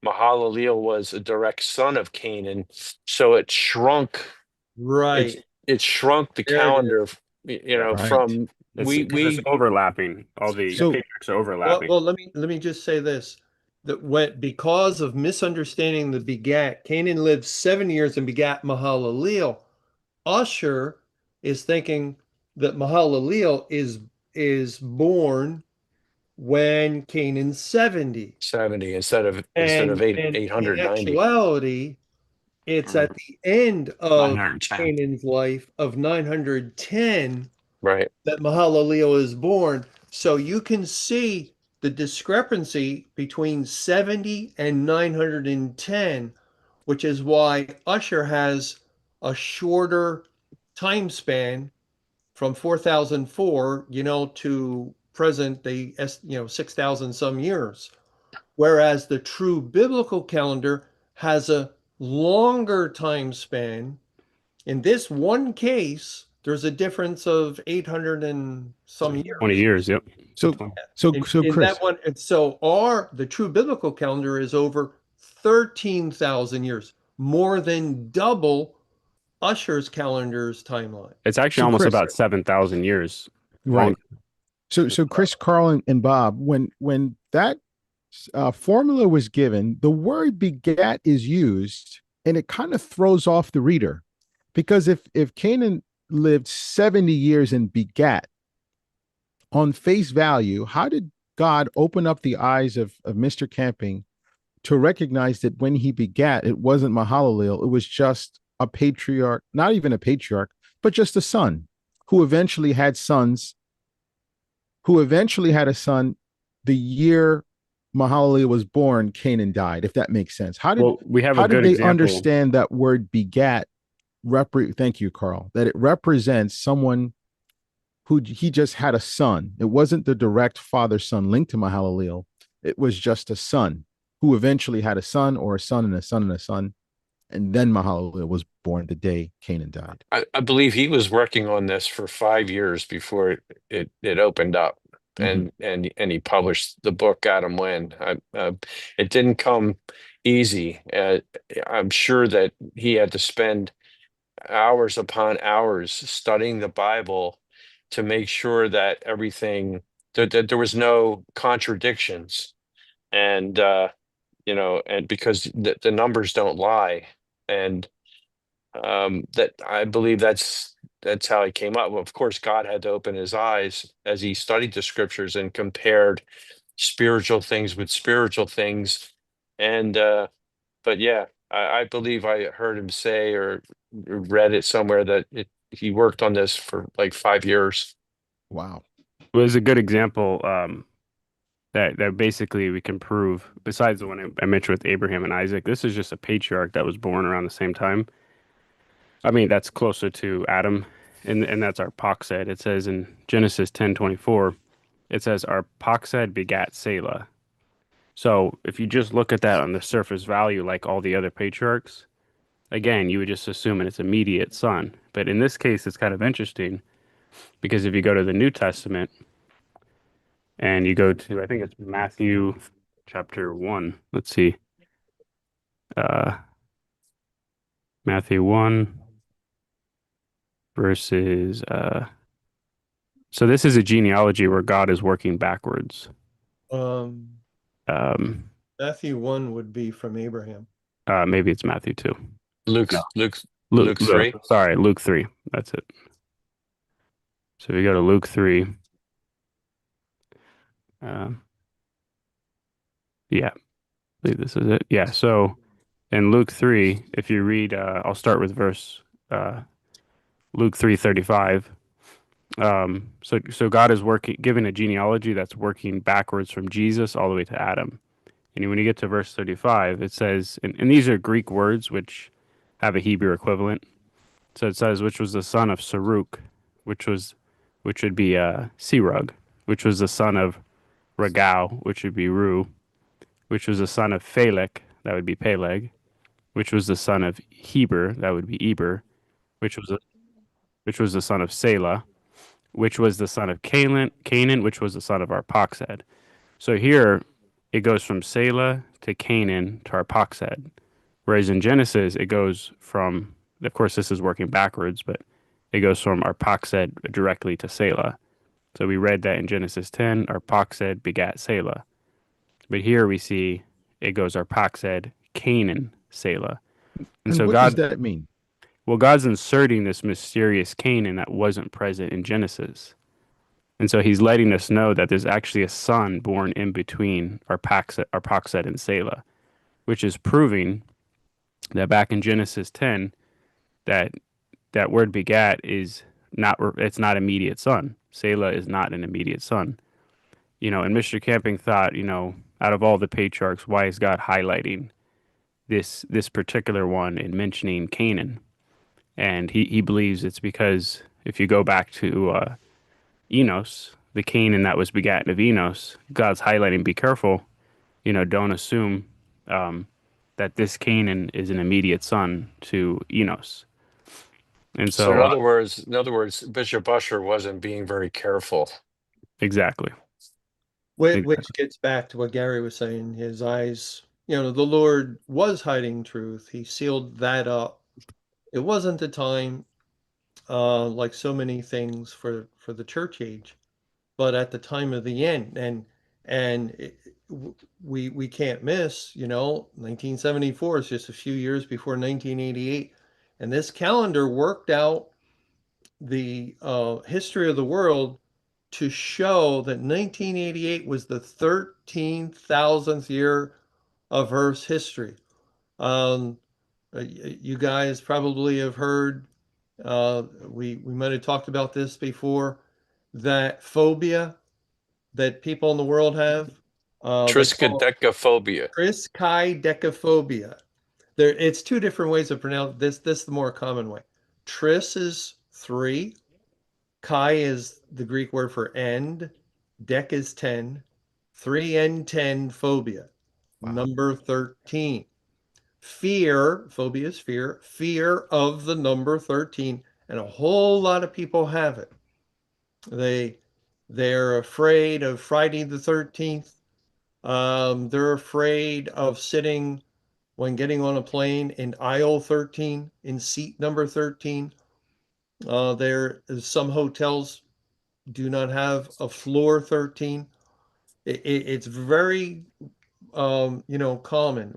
Speaker 3: Mahalaleel was a direct son of Canaan, so it
Speaker 5: Right.
Speaker 3: it shrunk the
Speaker 5: There it is.
Speaker 3: calendar,
Speaker 4: Yeah.
Speaker 2: Right.
Speaker 3: from
Speaker 4: It's because it's
Speaker 3: we
Speaker 4: overlapping. All the
Speaker 2: So
Speaker 4: patriarchs are
Speaker 5: Well,
Speaker 4: overlapping.
Speaker 5: well, let me just say this. That when because of misunderstanding the begat, Canaan lived 7 years and begat Mahalaleel. Usher is thinking that Mahalaleel is born when Canaan's 70.
Speaker 3: 70 instead of
Speaker 5: And
Speaker 3: 8
Speaker 5: and in
Speaker 3: 890.
Speaker 5: actuality, it's
Speaker 4: Or
Speaker 5: at the end of
Speaker 3: 910.
Speaker 5: Canaan's life of 910
Speaker 3: Right.
Speaker 5: that Mahalaleel is born. So you can see the discrepancy between 70 and 910, which is why Usher has a shorter time span from 4004, to present day, 6,000 some years. Whereas the true biblical calendar has a longer time span. In this one case, there's a difference of 800 and some
Speaker 4: 20
Speaker 5: years.
Speaker 4: years. Yep.
Speaker 2: so
Speaker 4: 20.
Speaker 2: so
Speaker 5: In that
Speaker 2: Chris,
Speaker 5: one, and so the true biblical calendar is over 13,000 years, more than double Usher's calendar's timeline.
Speaker 4: It's actually
Speaker 2: so
Speaker 4: almost
Speaker 2: Chris,
Speaker 4: about 7,000 years
Speaker 2: right.
Speaker 4: long.
Speaker 2: So Chris, Carl, and Bob, when that formula was given, the word begat is used, and it kind of throws off the reader, because if Canaan lived 70 years and begat, on face value, how did God open up the eyes of Mr. Camping to recognize that when he begat, it wasn't Mahalalel, it was just a patriarch, not even a patriarch, but just a son who eventually had sons, who eventually had a son the year Mahalalel was born, Canaan died, if that makes sense.
Speaker 4: Well, we have a
Speaker 2: How did
Speaker 4: good
Speaker 2: they
Speaker 4: example.
Speaker 2: understand that word begat? Thank you, Carl. That it represents someone who he just had a son. It wasn't the direct father son linked to Mahalalel. It was just a son who eventually had a son, or a son and a son and a son. And then Mahalalel was born the day Canaan died.
Speaker 3: I believe he was working on this for 5 years before it opened up,
Speaker 2: Mhm.
Speaker 3: and he published the book Adam When. It didn't come easy. I'm sure that he had to spend hours upon hours studying the Bible to make sure that everything that there was no contradictions, and and because the numbers don't lie, and That I believe that's how he came up. Of course, God had to open his eyes as he studied the scriptures and compared spiritual things with spiritual things. And but yeah, I believe I heard him say or read it somewhere that he worked on this for like 5 years.
Speaker 2: Wow.
Speaker 4: It was a good example that basically we can prove, besides the one I mentioned with Abraham and Isaac, this is just a patriarch that was born around the same time. I mean, that's closer to Adam, and that's Arphaxad. It says in Genesis 10:24, it says Arphaxad begat Selah. So if you just look at that on the surface value, like all the other patriarchs, again, you would just assume it's immediate son. But in this case, it's kind of interesting because if you go to the New Testament and you go to, I think it's Matthew chapter 1. Let's see. Uh, Matthew 1 verses so this is a genealogy where God is working backwards.
Speaker 5: Um,
Speaker 4: Um,
Speaker 5: Matthew 1 would be from Abraham.
Speaker 4: Maybe it's Matthew 2.
Speaker 3: Luke,
Speaker 4: No.
Speaker 3: Luke,
Speaker 4: Luke,
Speaker 3: Luke 3.
Speaker 4: sorry, Luke 3. That's it. So if you go to Luke 3, um, yeah, I believe this is it. Yeah, so in Luke 3, if you read, I'll start with verse Luke 3:35. So God is working, giving a genealogy that's working backwards from Jesus all the way to Adam. And when you get to verse 35, it says, and these are Greek words which have a Hebrew equivalent. So it says, which was the son of Saruk, which would be Serug, which was the son of Ragau, which would be Ru, which was the son of Phalek, that would be Peleg, which was the son of Heber, that would be Eber, which was which was the son of Selah, which was the son of Canaan, which was the son of Arphaxad. So here it goes from Selah to Canaan to Arphaxad. Whereas in Genesis, it goes from, of course, this is working backwards, but it goes from Arphaxad directly to Selah. So we read that in Genesis 10, Arphaxad begat Selah. But here we see it goes Arphaxad, Canaan, Selah. And
Speaker 2: And
Speaker 4: so
Speaker 2: what does
Speaker 4: God,
Speaker 2: that mean?
Speaker 4: well, God's inserting this mysterious Canaan that wasn't present in Genesis. And so he's letting us know that there's actually a son born in between Arphaxad and Selah, which is proving that back in Genesis 10, that that word begat is not, it's not immediate son. Selah is not an immediate son. And Mr. Camping thought, out of all the patriarchs, why is God highlighting this particular one and mentioning Canaan? And he believes it's because if you go back to Enos, the Canaan that was begotten of Enos, God's highlighting, be careful, don't assume that this Canaan is an immediate son to Enos. And
Speaker 3: So
Speaker 4: so,
Speaker 3: in other words, Bishop Usher wasn't being very careful.
Speaker 4: exactly.
Speaker 5: Which gets back to what Gary was saying. His eyes, the Lord was hiding truth. He sealed that up. It wasn't the time, like so many things for the church age, but at the time of the end, we can't miss. 1974 is just a few years before 1988, and this calendar worked out the history of the world to show that 1988 was the 13,000th year of Earth's history. Um, you guys probably have heard, we might have talked about this before, that phobia that people in the world have. They call it
Speaker 3: Triskaidekaphobia.
Speaker 5: triskaidekaphobia. It's two different ways of pronouncing this. This is the more common way. Tris is 3. Chi is the Greek word for end. Dec is 10. 3 and 10 phobia.
Speaker 2: Wow.
Speaker 5: Number 13. Fear, phobia is fear, fear of the number 13. And a whole lot of people have it. They're afraid of Friday the 13th. They're afraid of sitting when getting on a plane in aisle 13, in seat number 13. Some hotels do not have a floor 13. It's very, common,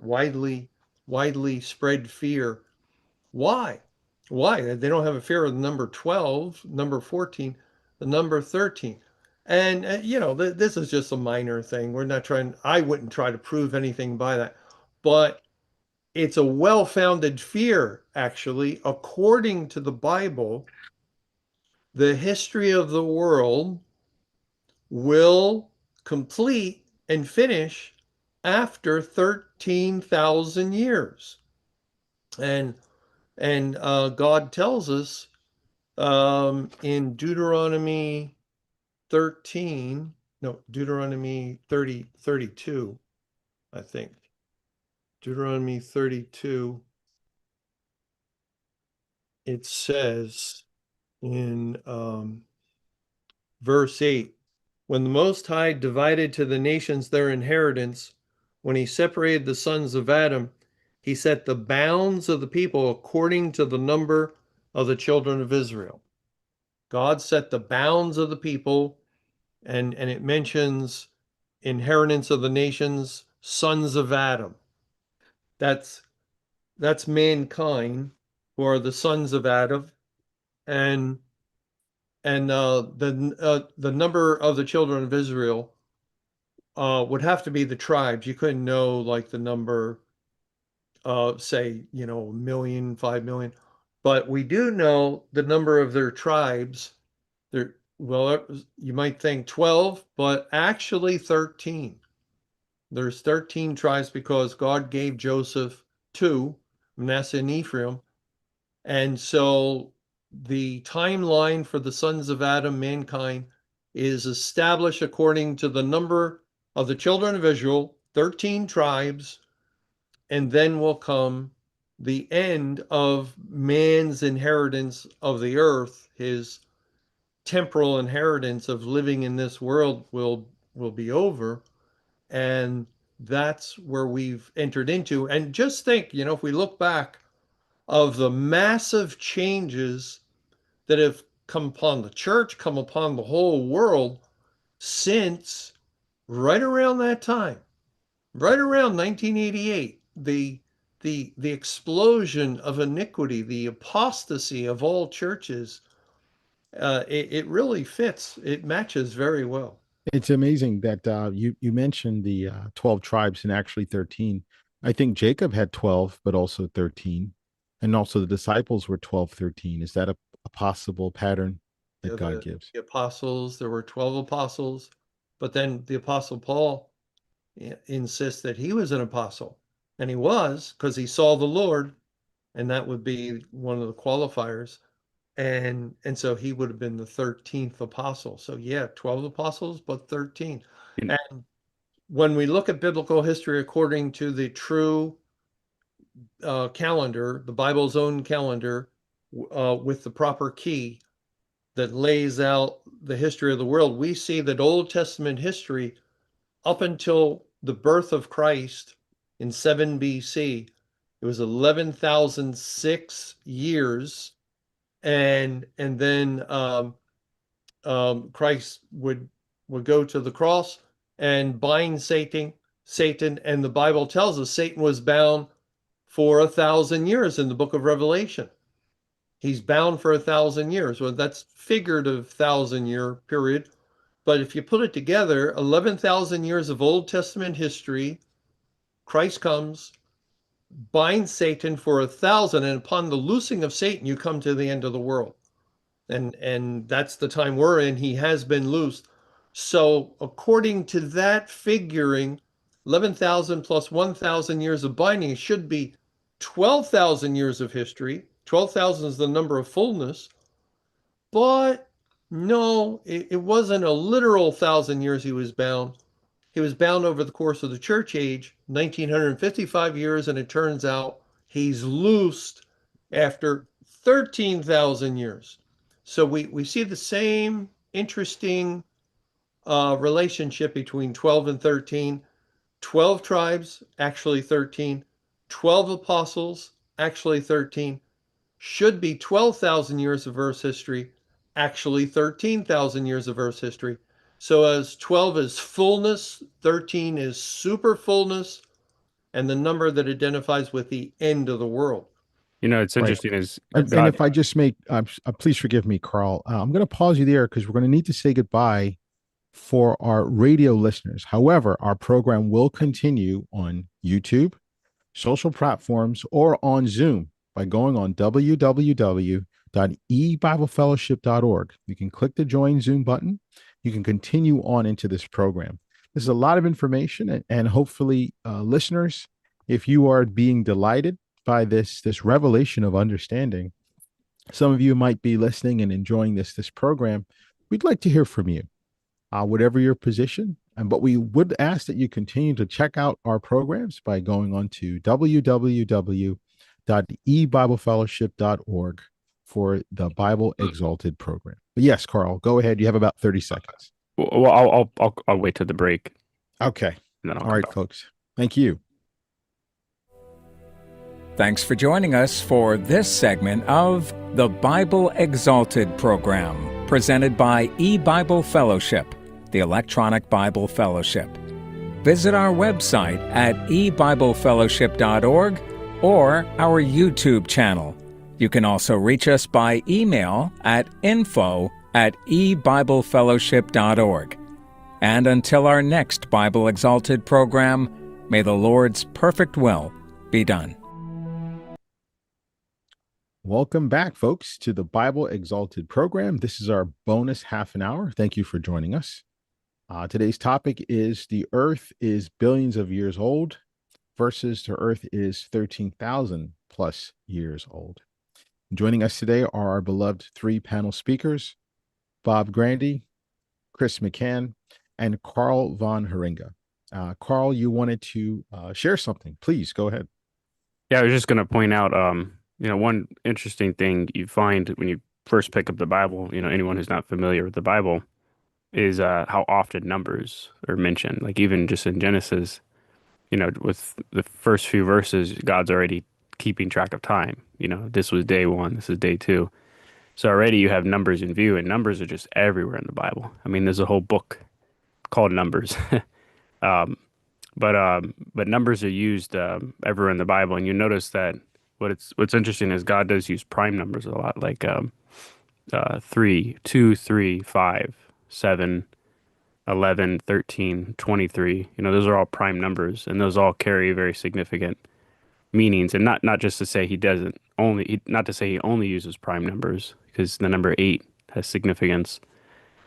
Speaker 5: widely spread fear. Why? Why? They don't have a fear of the number 12, number 14, the number 13. And, this is just a minor thing. We're not trying, I wouldn't try to prove anything by that. But it's a well-founded fear, actually. According to the Bible, the history of the world will complete and finish after 13,000 years. And God tells us in Deuteronomy 13, no, Deuteronomy 32, I think. Deuteronomy 32, it says in verse 8, when the Most High divided to the nations their inheritance, when he separated the sons of Adam, he set the bounds of the people according to the number of the children of Israel. God set the bounds of the people, and it mentions inheritance of the nations, sons of Adam. That's mankind, who are the sons of Adam, and the number of the children of Israel would have to be the tribes. You couldn't know like the number, say, a million, 5 million, but we do know the number of their tribes. Well, you might think 12, but actually 13. There's 13 tribes because God gave Joseph two, Manasseh and Ephraim. And so the timeline for the sons of Adam, mankind, is established according to the number of the children of Israel, 13 tribes, and then will come the end of man's inheritance of the earth. His temporal inheritance of living in this world will be over, and that's where we've entered into. And just think, if we look back of the massive changes that have come upon the church, come upon the whole world since right around that time, right around 1988, the explosion of iniquity, the apostasy of all churches, it really fits. It matches very well.
Speaker 2: It's amazing that you mentioned the 12 tribes and actually 13. I think Jacob had 12, but also 13. And also the disciples were 12, 13. Is that a possible pattern that God gives?
Speaker 5: The apostles, there were 12 apostles, but then the apostle Paul insists that he was an apostle. And he was, because he saw the Lord, and that would be one of the qualifiers. And so he would have been the 13th apostle. So yeah, 12 apostles, but 13.
Speaker 4: And
Speaker 5: And when we look at biblical history according to the true calendar, the Bible's own calendar, with the proper key that lays out the history of the world, we see that Old Testament history up until the birth of Christ in 7 BC, it was 11,006 years. And then Christ would go to the cross and bind Satan, and the Bible tells us Satan was bound for 1,000 years in the book of Revelation. He's bound for 1,000 years. Well, that's figurative 1,000-year period. But if you put it together, 11,000 years of Old Testament history, Christ comes, binds Satan for 1,000, and upon the loosing of Satan, you come to the end of the world. And that's the time we're in. He has been loosed. So according to that figuring, 11,000 plus 1,000 years of binding should be 12,000 years of history. 12,000 is the number of fullness. But no, it wasn't a literal 1,000 years he was bound. He was bound over the course of the church age, 1,955 years, and it turns out he's loosed after 13,000 years. So we see the same interesting relationship between 12 and 13. 12 tribes, actually 13. 12 apostles, actually 13. Should be 12,000 years of Earth's history, actually 13,000 years of Earth's history. So as 12 is fullness, 13 is super fullness, and the number that identifies with the end of the world.
Speaker 4: It's
Speaker 2: Right.
Speaker 4: interesting is
Speaker 2: And
Speaker 4: God.
Speaker 2: if I just make, please forgive me, Carl. I'm going to pause you there because we're going to need to say goodbye for our radio listeners. However, our program will continue on YouTube, social platforms, or on Zoom by going on www.ebiblefellowship.org. You can click the join Zoom button. You can continue on into this program. This is a lot of information, and hopefully, listeners, if you are being delighted by this revelation of understanding, some of you might be listening and enjoying this program. We'd like to hear from you, whatever your position. But we would ask that you continue to check out our programs by going on to www.ebiblefellowship.org for the Bible Exalted program. But yes, Carl, go ahead. You have about 30 seconds.
Speaker 4: Well, I'll wait till the break
Speaker 2: Okay.
Speaker 4: and then I'll
Speaker 2: All
Speaker 4: come
Speaker 2: right,
Speaker 4: back.
Speaker 2: folks. Thank you.
Speaker 1: Thanks for joining us for this segment of the Bible Exalted program, presented by eBible Fellowship, the electronic Bible fellowship. Visit our website at ebiblefellowship.org or our YouTube channel. You can also reach us by email at info@ebiblefellowship.org. And until our next Bible Exalted program, may the Lord's perfect will be done.
Speaker 2: Welcome back, folks, to the Bible Exalted program. This is our bonus half an hour. Thank you for joining us. Today's topic is the earth is billions of years old versus the earth is 13,000 plus years old. Joining us today are our beloved three panel speakers, Bob Grandy, Chris McCann, and Carl von Heringa. Carl, you wanted to share something. Please go ahead.
Speaker 4: Yeah, I was just going to point out, one interesting thing you find when you first pick up the Bible, anyone who's not familiar with the Bible, is how often numbers are mentioned. Like even just in Genesis, with the first few verses, God's already keeping track of time. This was day one, this is day two. So already you have numbers in view, and numbers are just everywhere in the Bible. I mean, there's a whole book called Numbers. But numbers are used everywhere in the Bible, and you notice that what's interesting is God does use prime numbers a lot, like 3, 2, 3, 5, 7, 11, 13, 23. Those are all prime numbers, and those all carry very significant meanings. And not just to say not to say he only uses prime numbers, because the number 8 has significance,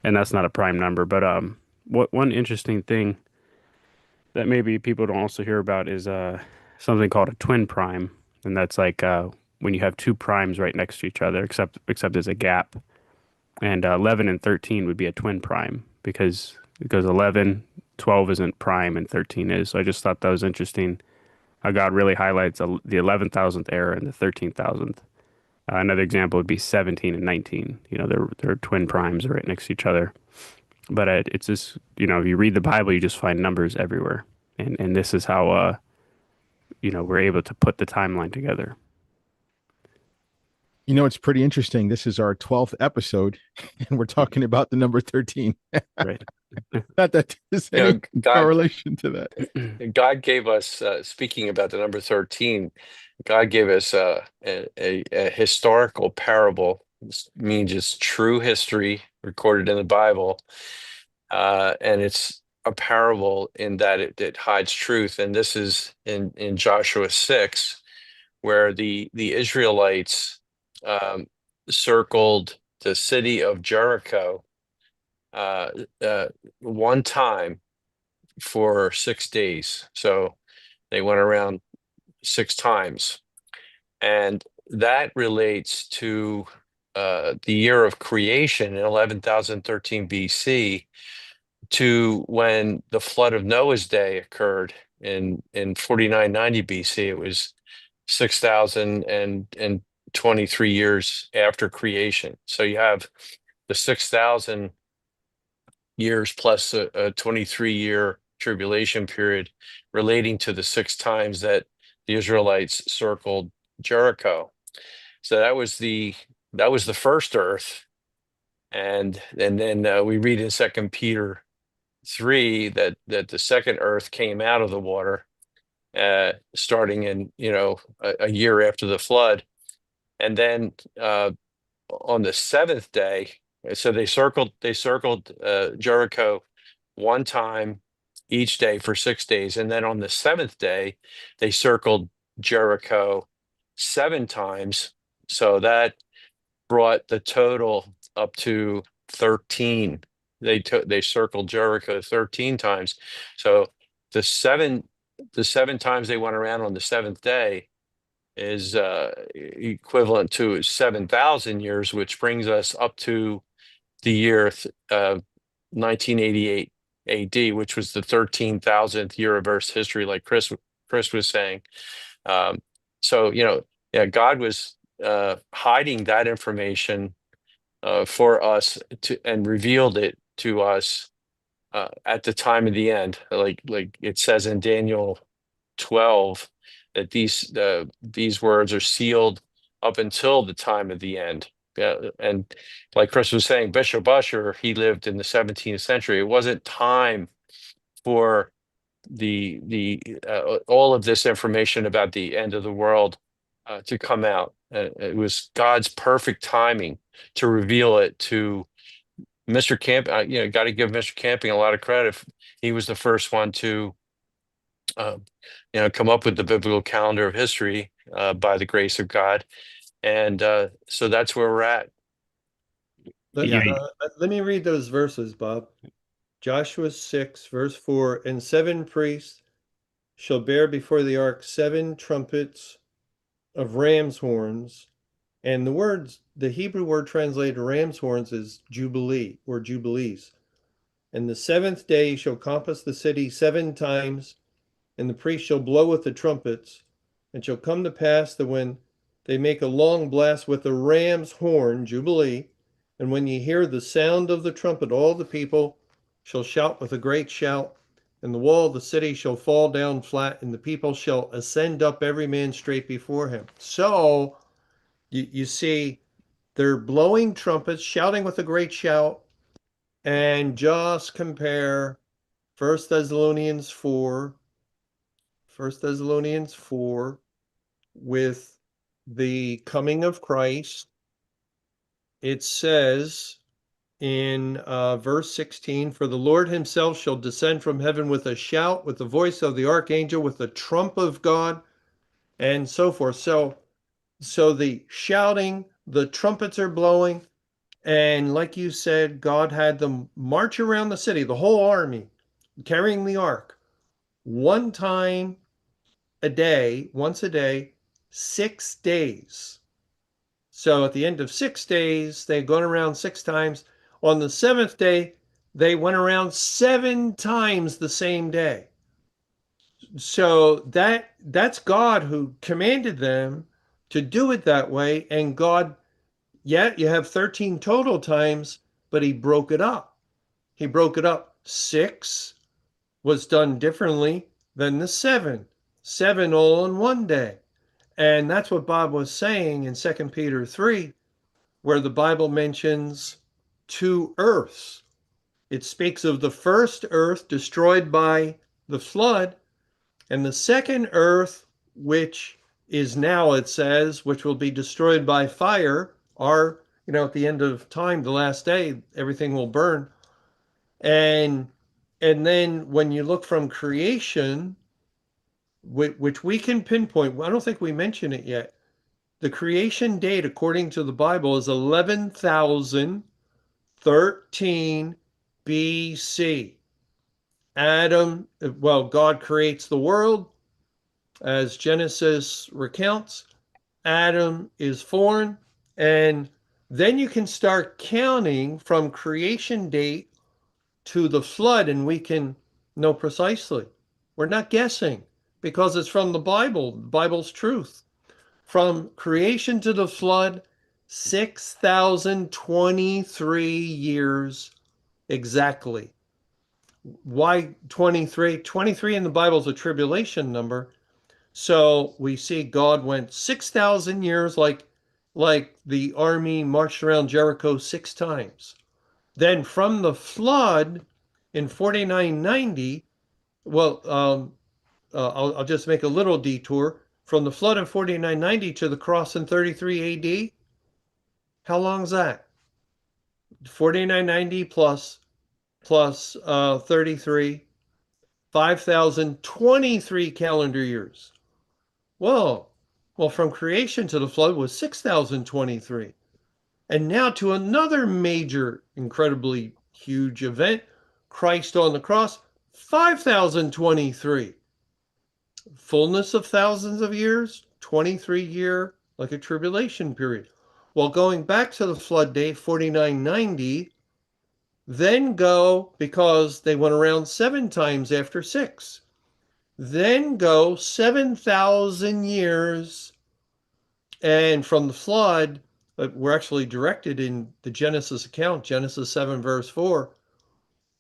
Speaker 4: and that's not a prime number. But one interesting thing that maybe people don't also hear about is something called a twin prime, and that's like when you have two primes right next to each other, except there's a gap. And 11 and 13 would be a twin prime because 12 isn't prime and 13 is. So I just thought that was interesting how God really highlights the 11,000th era and the 13,000th. Another example would be 17 and 19. They're twin primes right next to each other. But it's just, if you read the Bible, you just find numbers everywhere. And this is how, we're able to put the timeline together.
Speaker 2: It's pretty interesting. This is our 12th episode, and we're talking about the number 13.
Speaker 4: Right.
Speaker 2: Not that there's any correlation to that.
Speaker 3: God gave us, speaking about the number 13, God gave us a historical parable. This means it's true history recorded in the Bible. And it's a parable in that it hides truth. And this is in Joshua 6, where the Israelites circled the city of Jericho one time for 6 days. So they went around 6 times. And that relates to the year of creation in 11,013 BC to when the flood of Noah's day occurred in 4990 BC. It was 6,023 years after creation. So you have the 6,000 years plus a 23-year tribulation period relating to the 6 times that the Israelites circled Jericho. So that was the first earth. And then we read in 2 Peter 3 that the second earth came out of the water starting in a year after the flood. And then on the seventh day, so they circled Jericho one time each day for 6 days, and then on the seventh day they circled Jericho 7 times. So that brought the total up to 13. They circled Jericho 13 times. So the seven times they went around on the seventh day is equivalent to 7,000 years, which brings us up to the year 1988 AD, which was the 13,000th year of Earth's history, like Chris was saying. So yeah, God was hiding that information for us and revealed it to us at the time of the end, like it says in Daniel 12, that these words are sealed up until the time of the end. Yeah, and like Chris was saying, Bishop Ussher, he lived in the 17th century. It wasn't time for the all of this information about the end of the world to come out. It was God's perfect timing to reveal it to Mr. Camp. Got to give Mr. Camping a lot of credit. He was the first one to come up with the biblical calendar of history by the grace of God. And so that's where we're at.
Speaker 4: Yeah.
Speaker 5: Let me read those verses, Bob. Joshua 6, verse 4, and 7 priests shall bear before the ark 7 trumpets of ram's horns. And the Hebrew word translated ram's horns is jubilee or jubilees. And the seventh day shall compass the city 7 times, and the priest shall blow with the trumpets. And shall come to pass that when they make a long blast with the ram's horn, jubilee, and when ye hear the sound of the trumpet, all the people shall shout with a great shout, and the wall of the city shall fall down flat, and the people shall ascend up every man straight before him. So you see, they're blowing trumpets, shouting with a great shout, and just compare 1 Thessalonians 4, 1 Thessalonians 4 with the coming of Christ. It says in verse 16, for the Lord himself shall descend from heaven with a shout, with the voice of the archangel, with the trump of God, and so forth. So the shouting, the trumpets are blowing, and like you said, God had them march around the city, the whole army, carrying the ark, one time a day, once a day, 6 days. So at the end of 6 days, they'd gone around 6 times. On the seventh day, they went around 7 times the same day. So that's God who commanded them to do it that way. And God, yeah, you have 13 total times, but he broke it up. He broke it up. 6 was done differently than the 7. 7 all in one day. And that's what Bob was saying in 2 Peter 3, where the Bible mentions 2 earths. It speaks of the first earth destroyed by the flood, and the second earth, which is now, it says, which will be destroyed by fire, or, at the end of time, the last day, everything will burn. And then when you look from creation, which we can pinpoint, I don't think we mentioned it yet. The creation date, according to the Bible, is 11,013 BC. God creates the world, as Genesis recounts. Adam is formed, and then you can start counting from creation date to the flood, and we can know precisely. We're not guessing because it's from the Bible. The Bible's truth. From creation to the flood, 6,023 years exactly. Why 23? 23 in the Bible is a tribulation number. So we see God went 6,000 years like the army marched around Jericho 6 times. Then from the flood in 4990, I'll just make a little detour. from the flood in 4990 to the cross in 33 AD, how long is that? 4990 plus 33, 5,023 calendar years. Well, from creation to the flood was 6,023. And now to another major, incredibly huge event, Christ on the cross, 5,023. Fullness of thousands of years, 23-year, like a tribulation period. Well, going back to the flood date, 4990, then go, because they went around 7 times after 6, then go 7,000 years. And from the flood, we're actually directed in the Genesis account, Genesis 7, verse 4.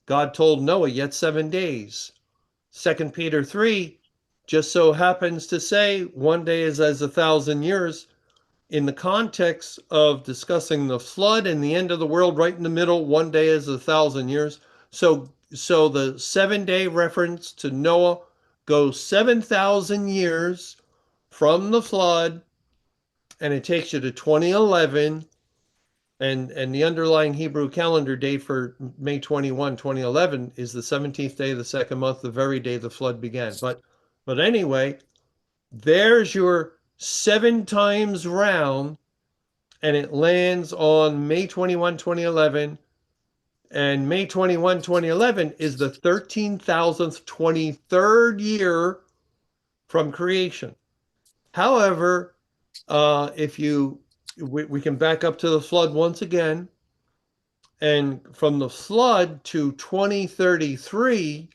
Speaker 5: God told Noah, yet 7 days. 2 Peter 3 just so happens to say one day is as 1,000 years in the context of discussing the flood and the end of the world right in the middle. One day is 1,000 years. So the 7-day reference to Noah goes 7,000 years from the flood, and it takes you to 2011, and the underlying Hebrew calendar date for May 21, 2011 is the 17th day of the second month, the very day the flood began. But anyway, there's your 7 times round, and it lands on May 21, 2011. And May 21, 2011 is the 13,000th, 23rd year from creation. However, if we can back up to the flood once again, and from the flood to 2033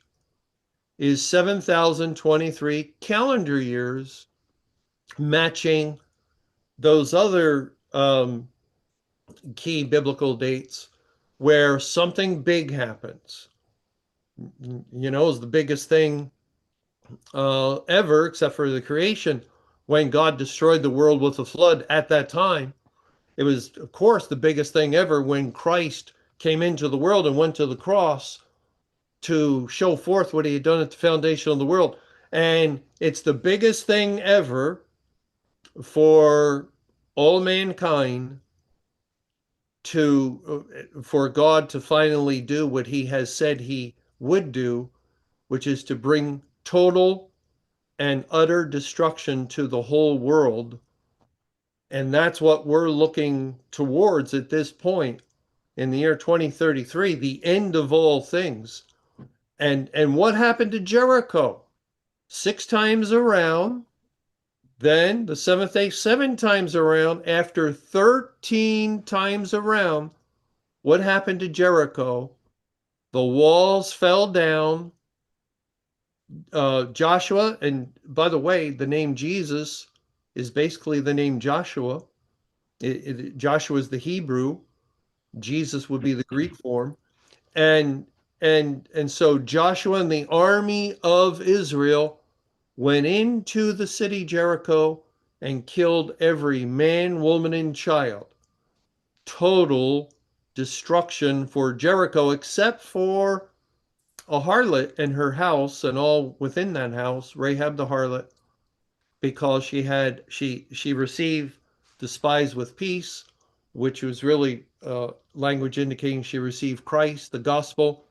Speaker 5: is 7,023 calendar years, matching those other key biblical dates where something big happens. Is the biggest thing ever, except for the creation, when God destroyed the world with a flood at that time. It was, of course, the biggest thing ever when Christ came into the world and went to the cross to show forth what he had done at the foundation of the world. And it's the biggest thing ever for all mankind for God to finally do what he has said he would do, which is to bring total and utter destruction to the whole world. And that's what we're looking towards at this point in the year 2033, the end of all things. And what happened to Jericho? 6 times around, then the 7th day, 7 times around. After 13 times around, what happened to Jericho? The walls fell down. Joshua, and by the way, the name Jesus is basically the name Joshua. Joshua is the Hebrew. Jesus would be the Greek form. And so Joshua and the army of Israel went into the city Jericho and killed every man, woman, and child. Total destruction for Jericho, except for a harlot and her house and all within that house, Rahab the harlot, because she received the spies with peace, which was really language indicating she received Christ, the gospel,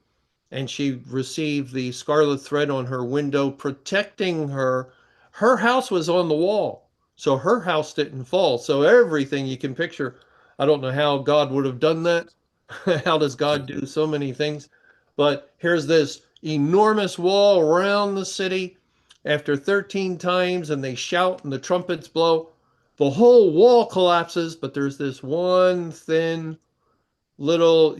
Speaker 5: and she received the scarlet thread on her window protecting her. Her house was on the wall, so her house didn't fall. So everything you can picture, I don't know how God would have done that. How does God do so many things? But here's this enormous wall around the city. After 13 times, and they shout and the trumpets blow, the whole wall collapses, but there's this one thin little,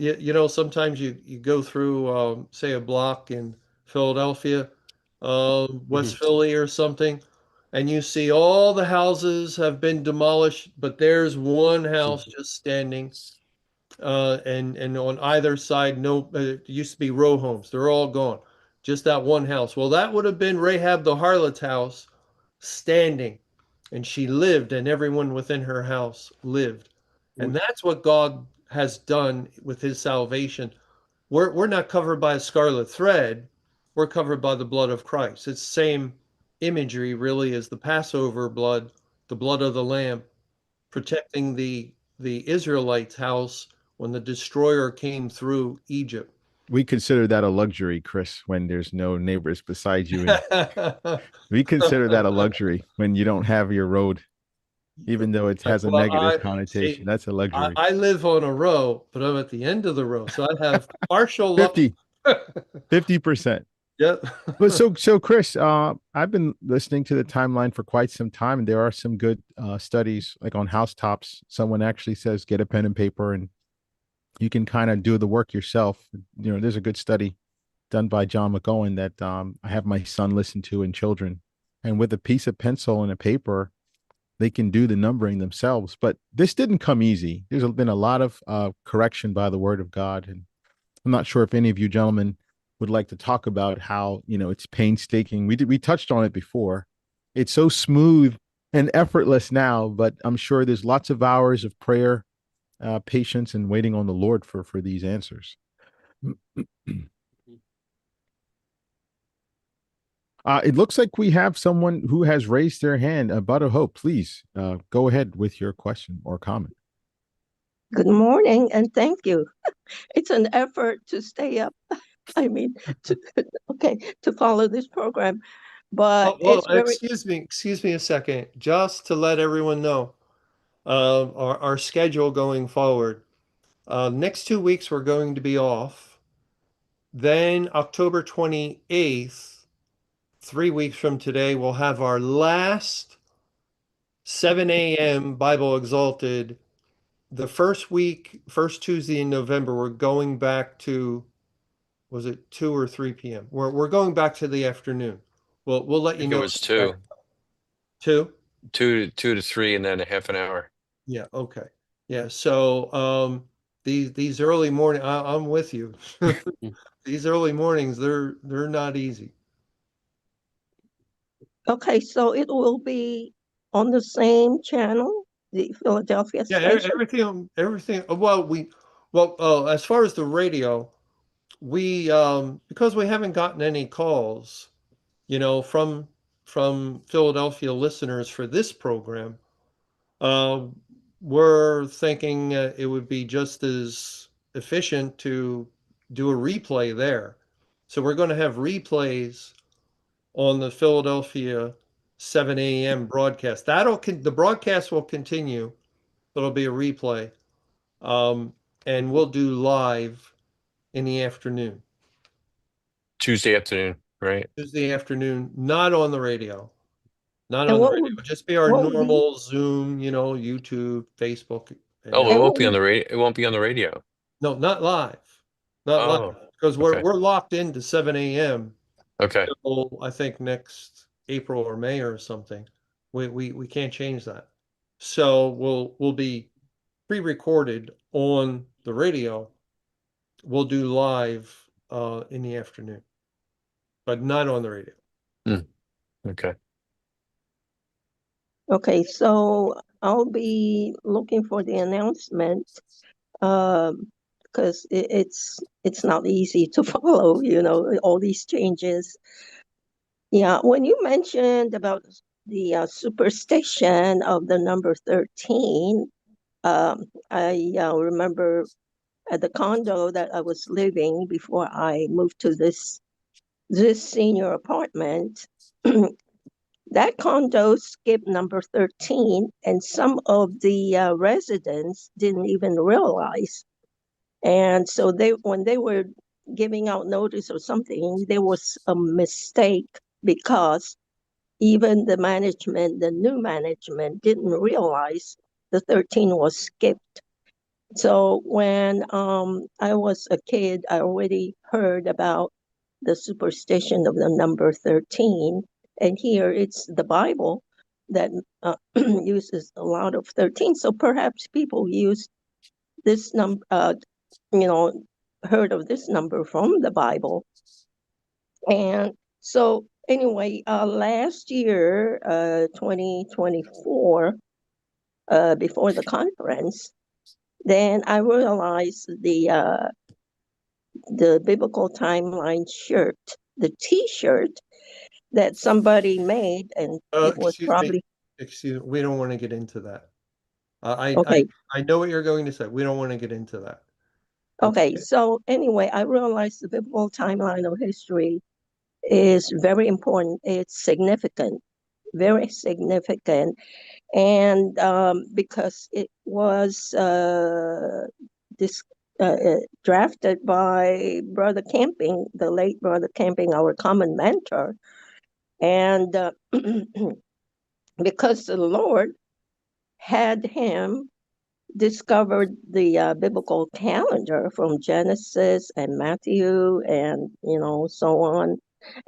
Speaker 5: sometimes you go through, say, a block in Philadelphia, West Philly or something, and you see all the houses have been demolished, but there's one house just standing. And on either side, no, it used to be row homes. They're all gone. Just that one house. Well, that would have been Rahab the harlot's house standing, and she lived, and everyone within her house lived. And that's what God has done with his salvation. We're not covered by a scarlet thread. We're covered by the blood of Christ. It's the same imagery really is the Passover blood, the blood of the lamb, protecting the Israelites' house when the destroyer came through Egypt.
Speaker 2: We consider that a luxury, Chris, when there's no neighbors beside you. And we consider that a luxury when you don't have your road, even though it has a
Speaker 5: Well,
Speaker 2: negative connotation. That's a luxury.
Speaker 5: I live on a row, but I'm at the end of the row, so I have partial luck.
Speaker 2: 50%.
Speaker 5: Yep.
Speaker 2: But so Chris, I've been listening to the timeline for quite some time, and there are some good studies like on housetops. Someone actually says get a pen and paper, and you can kind of do the work yourself. You know, there's a good study done by John McCowan that I have my son listen to and children, and with a piece of pencil and a paper, they can do the numbering themselves. But this didn't come easy. There's been a lot of correction by the Word of God, and I'm not sure if any of you gentlemen would like to talk about how, you know, it's painstaking. We touched on it before. It's so smooth and effortless now, but I'm sure there's lots of hours of prayer, patience, and waiting on the Lord for these answers. It looks like we have someone who has raised their hand. Butter Hope, please go ahead with your question or comment.
Speaker 6: Good morning, and thank you. It's an effort to stay up. I mean, to follow this program, but it's very.
Speaker 5: Excuse me a second, just to let everyone know our schedule going forward. Next 2 weeks we're going to be off. Then October 28th, 3 weeks from today, we'll have our last 7 a.m. Bible Exalted. The first Tuesday in November, we're going back to, was it 2 or 3 p.m.? We're going back to the afternoon. We'll let
Speaker 3: I
Speaker 5: you
Speaker 3: think it
Speaker 5: know.
Speaker 3: was two,
Speaker 5: 2?
Speaker 3: two to three, and then a half an hour.
Speaker 5: Yeah, okay. Yeah, so these early morning, I'm with you. These early mornings, they're not easy.
Speaker 6: Okay, so it will be on the same channel, the Philadelphia
Speaker 5: Yeah,
Speaker 6: station.
Speaker 5: everything. As far as the radio, we because we haven't gotten any calls, from Philadelphia listeners for this program, uh, we're thinking it would be just as efficient to do a replay there. So we're going to have replays on the Philadelphia 7 a.m. broadcast. The broadcast will continue. It'll be a replay. Um, and we'll do live in the afternoon.
Speaker 3: Tuesday afternoon, right?
Speaker 5: Tuesday afternoon, not on the radio. Not
Speaker 6: And
Speaker 5: on the
Speaker 6: what
Speaker 5: radio.
Speaker 6: would
Speaker 5: It'll just be our
Speaker 6: what would be
Speaker 5: normal Zoom, YouTube, Facebook, and
Speaker 3: Oh, it
Speaker 6: and
Speaker 5: everything.
Speaker 6: what
Speaker 3: won't be on
Speaker 6: would,
Speaker 3: the radio. It won't be on the radio.
Speaker 5: No, not live. Not live.
Speaker 3: Oh,
Speaker 5: Because we're
Speaker 3: okay.
Speaker 5: we're locked into 7 a.m.
Speaker 3: Okay.
Speaker 5: till I think next April or May or something. We can't change that. So we'll be pre-recorded on the radio. We'll do live in the afternoon, but not on the radio.
Speaker 3: Okay.
Speaker 6: okay, so I'll be looking for the announcement, because it's not easy to follow, all these changes. Yeah, when you mentioned about the superstition of the number 13, I remember at the condo that I was living before I moved to this senior apartment. That condo skipped number 13, and some of the residents didn't even realize. And so when they were giving out notice or something, there was a mistake because even the new management didn't realize the 13 was skipped. So when I was a kid, I already heard about the superstition of the number 13. And here it's the Bible that uses a lot of 13. So perhaps people use this number, you know, heard of this number from the Bible. And so anyway, last year, 2024, before the conference, then I realized the biblical timeline shirt, the T-shirt, that somebody made, and it was
Speaker 5: Excuse me.
Speaker 6: probably
Speaker 5: Excuse me. We don't want to get into that.
Speaker 6: okay.
Speaker 5: I know what you're going to say. We don't want to get into that.
Speaker 6: Okay, so anyway, I realized the biblical timeline of history is very important. It's significant, very significant, and because it was this drafted by Brother Camping, the late Brother Camping, our common mentor, and because the Lord had him discovered the biblical calendar from Genesis and Matthew and so on,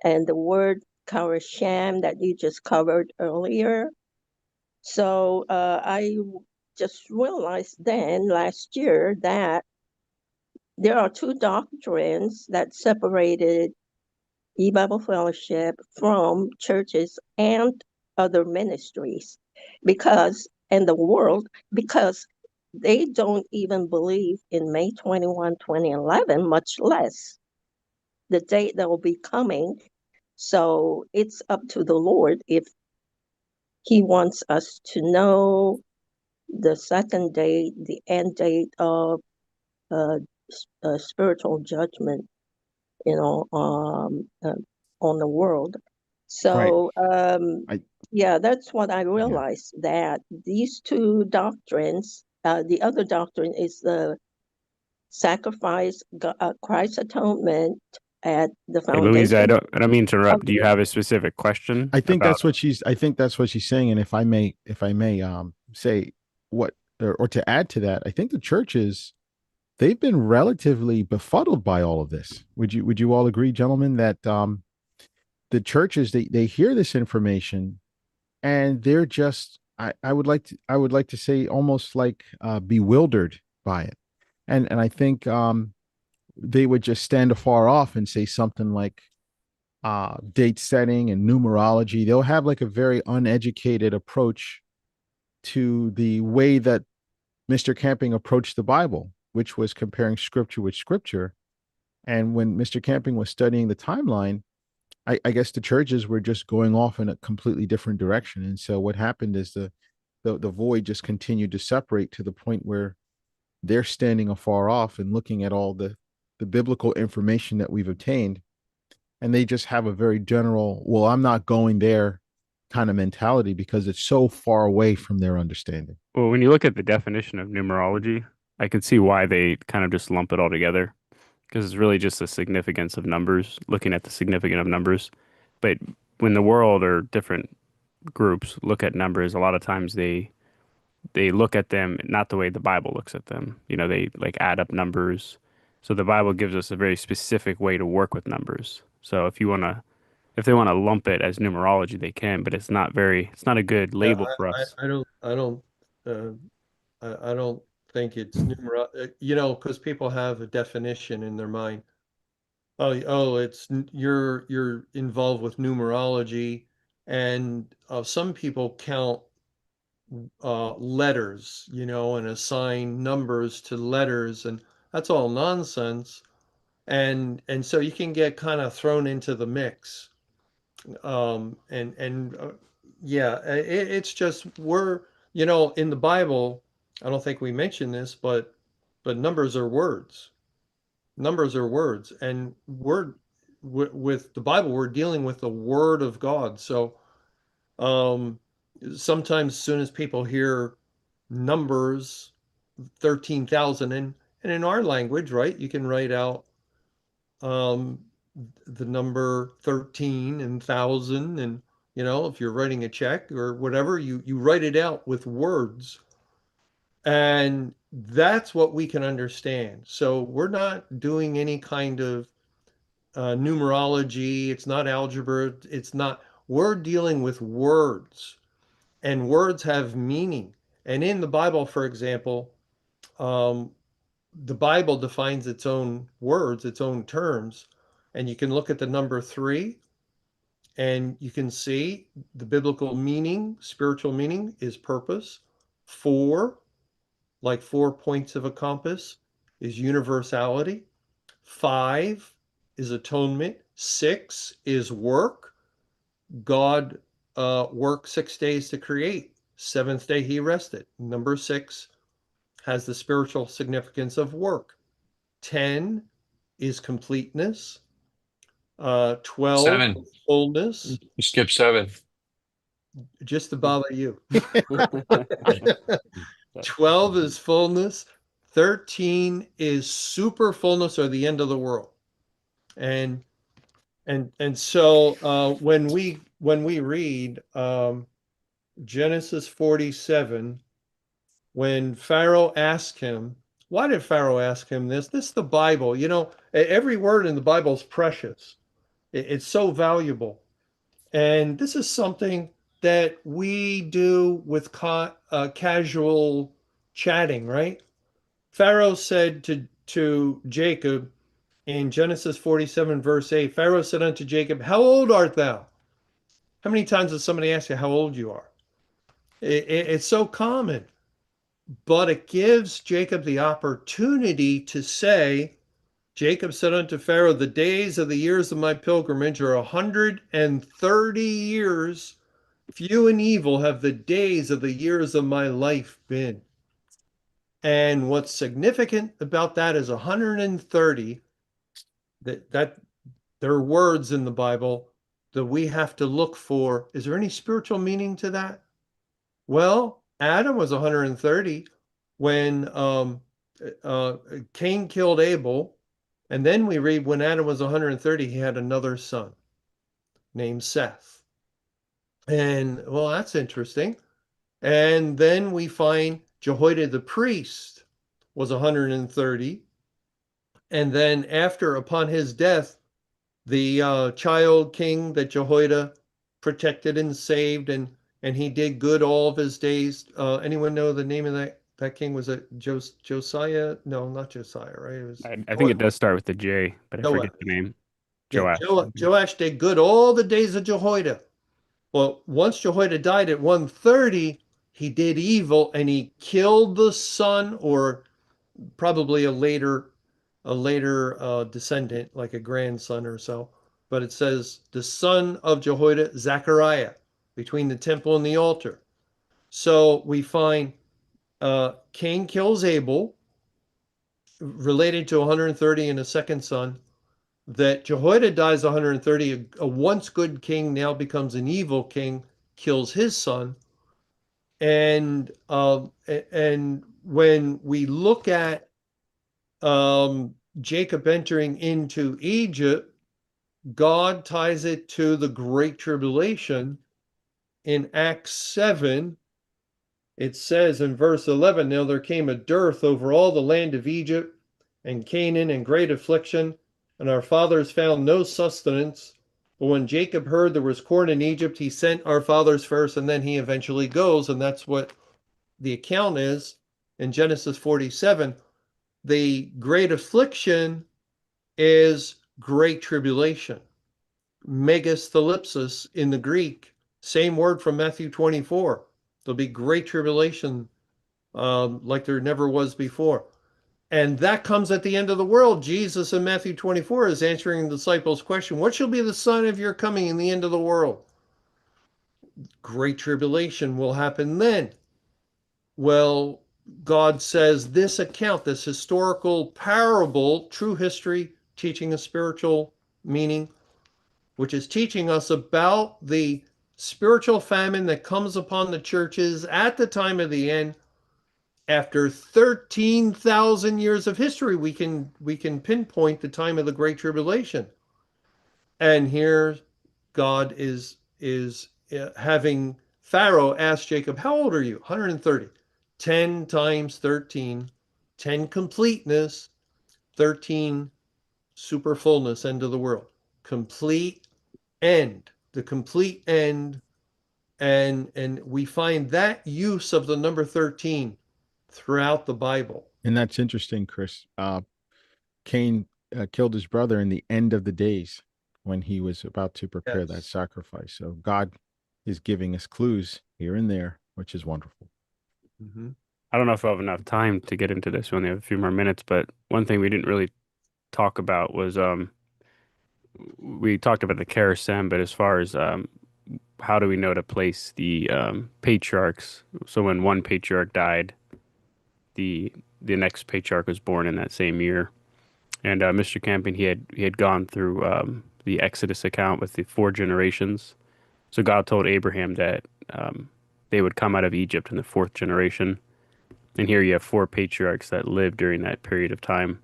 Speaker 6: and the word Karasham that you just covered earlier. So I just realized then last year that there are two doctrines that separated E-Bible Fellowship from churches and other ministries because in the world because they don't even believe in May 21, 2011, much less the date that will be coming. So it's up to the Lord if he wants us to know the second date, the end date of uh, spiritual judgment, you know, on the world.
Speaker 2: Right.
Speaker 6: So,
Speaker 2: I
Speaker 6: yeah, that's what I
Speaker 2: yeah.
Speaker 6: realized that these two doctrines, the other doctrine is the sacrifice, Christ's atonement at the
Speaker 4: Hey, Louisa,
Speaker 6: foundation
Speaker 4: I don't mean to
Speaker 6: of
Speaker 4: interrupt.
Speaker 6: the
Speaker 4: Do you
Speaker 6: world.
Speaker 4: have a specific question
Speaker 2: I think
Speaker 4: about?
Speaker 2: that's what she's saying. And if I may say what or to add to that, I think the churches, they've been relatively befuddled by all of this. Would you all agree, gentlemen, that the churches, they hear this information and they're just I would like to say almost like bewildered by it. And I think they would just stand afar off and say something like date setting and numerology. They'll have like a very uneducated approach to the way that Mr. Camping approached the Bible, which was comparing scripture with scripture. And when Mr. Camping was studying the timeline, I guess the churches were just going off in a completely different direction. And so what happened is the void just continued to separate to the point where they're standing afar off and looking at all the biblical information that we've obtained, and they just have a very general, well, I'm not going there kind of mentality because it's so far away from their understanding.
Speaker 4: Well, when you look at the definition of numerology, I can see why they kind of just lump it all together because it's really just the significance of numbers, looking at the significance of numbers. But when the world or different groups look at numbers, a lot of times they look at them not the way the Bible looks at them. You know, they like add up numbers. So the Bible gives us a very specific way to work with numbers. So if they want to lump it as numerology, they can, but it's not a good
Speaker 5: Yeah,
Speaker 4: label for us.
Speaker 5: uh, I don't think it's because people have a definition in their mind. You're involved with numerology, and some people count letters, and assign numbers to letters, and that's all nonsense. And so you can get kind of thrown into the mix. And Yeah, it's just in the Bible. I don't think we mentioned this, but numbers are words. Numbers are words, and with the Bible, we're dealing with the Word of God. So um, sometimes, as soon as people hear numbers 13,000, and in our language, right, you can write out um, the number 13 and thousand, and if you're writing a check or whatever, you write it out with words, and that's what we can understand. So we're not doing any kind of numerology. It's not algebra. It's not. We're dealing with words, and words have meaning. And in the Bible, for example, um, the Bible defines its own words, its own terms, and you can look at the number three, and you can see the biblical meaning, spiritual meaning is purpose. Four, like 4 points of a compass, is universality. Five is atonement. Six is work. God worked 6 days to create. Seventh day he rested. Number 6 has the spiritual significance of work. 10 is completeness. 12
Speaker 3: 7.
Speaker 5: is fullness.
Speaker 3: You skip 7.
Speaker 5: Just to bother you. 12 is fullness. 13 is super fullness, or the end of the world. And so when we read Genesis 47, when Pharaoh asked him, why did Pharaoh ask him this? This is the Bible. You know, every word in the Bible is precious. It's so valuable. And this is something that we do with casual chatting, right? Pharaoh said to Jacob in Genesis 47, verse 8, Pharaoh said unto Jacob, how old art thou? How many times does somebody ask you how old you are? It's so common, but it gives Jacob the opportunity to say, Jacob said unto Pharaoh, the days of the years of my pilgrimage are 130 years. Few and evil have the days of the years of my life been. And what's significant about that is 130, that there are words in the Bible that we have to look for. Is there any spiritual meaning to that? Well, Adam was 130 when Cain killed Abel. And then we read when Adam was 130, he had another son named Seth. And well, that's interesting. And then we find Jehoiada the priest was 130. And then upon his death, the child king that Jehoiada protected and saved, and he did good all of his days. Anyone know the name of that king? Was it Josiah? No, not Josiah, right? It was
Speaker 4: I think it does start with the J, but I
Speaker 5: Joash.
Speaker 4: forget the name.
Speaker 5: Yeah,
Speaker 4: Joash.
Speaker 5: Joash did good all the days of Jehoiada. Well, once Jehoiada died at 130, he did evil and he killed the son, or probably a later descendant, like a grandson or so. But it says the son of Jehoiada, Zechariah, between the temple and the altar. So we find Cain kills Abel, related to 130 and a second son. That Jehoiada dies 130, a once good king now becomes an evil king, kills his son. And when we look at Jacob entering into Egypt, God ties it to the Great Tribulation. In Acts 7, it says in verse 11, now there came a dearth over all the land of Egypt and Canaan, and great affliction, and our fathers found no sustenance. But when Jacob heard there was corn in Egypt, he sent our fathers first, and then he eventually goes. And that's what the account is in Genesis 47. The great affliction is great tribulation. Megastalipsis in the Greek, same word from Matthew 24. There'll be great tribulation like there never was before. And that comes at the end of the world. Jesus in Matthew 24 is answering the disciples' question, what shall be the sign of your coming in the end of the world? Great tribulation will happen then. Well, God says this account, this historical parable, true history, teaching a spiritual meaning, which is teaching us about the spiritual famine that comes upon the churches at the time of the end. After 13,000 years of history, we can pinpoint the time of the Great Tribulation. And here God is having Pharaoh ask Jacob, how old are you? 130. 10 times 13, 10 completeness, 13 super fullness, end of the world. Complete end, the complete end. And we find that use of the number 13 throughout the Bible.
Speaker 2: And that's interesting, Chris. Cain killed his brother in the end of the days when he was about to prepare that sacrifice. So God is giving us clues here and there, which is wonderful.
Speaker 5: Mm-hmm.
Speaker 4: I don't know if I have enough time to get into this. We only have a few more minutes, but one thing we didn't really talk about was we talked about the Kerosene, but as far as how do we know to place the patriarchs? So when one patriarch died, the the next patriarch was born in that same year. And Mr. Camping, he had gone through the Exodus account with the four generations. So God told Abraham that they would come out of Egypt in the fourth generation. And here you have four patriarchs that lived during that period of time.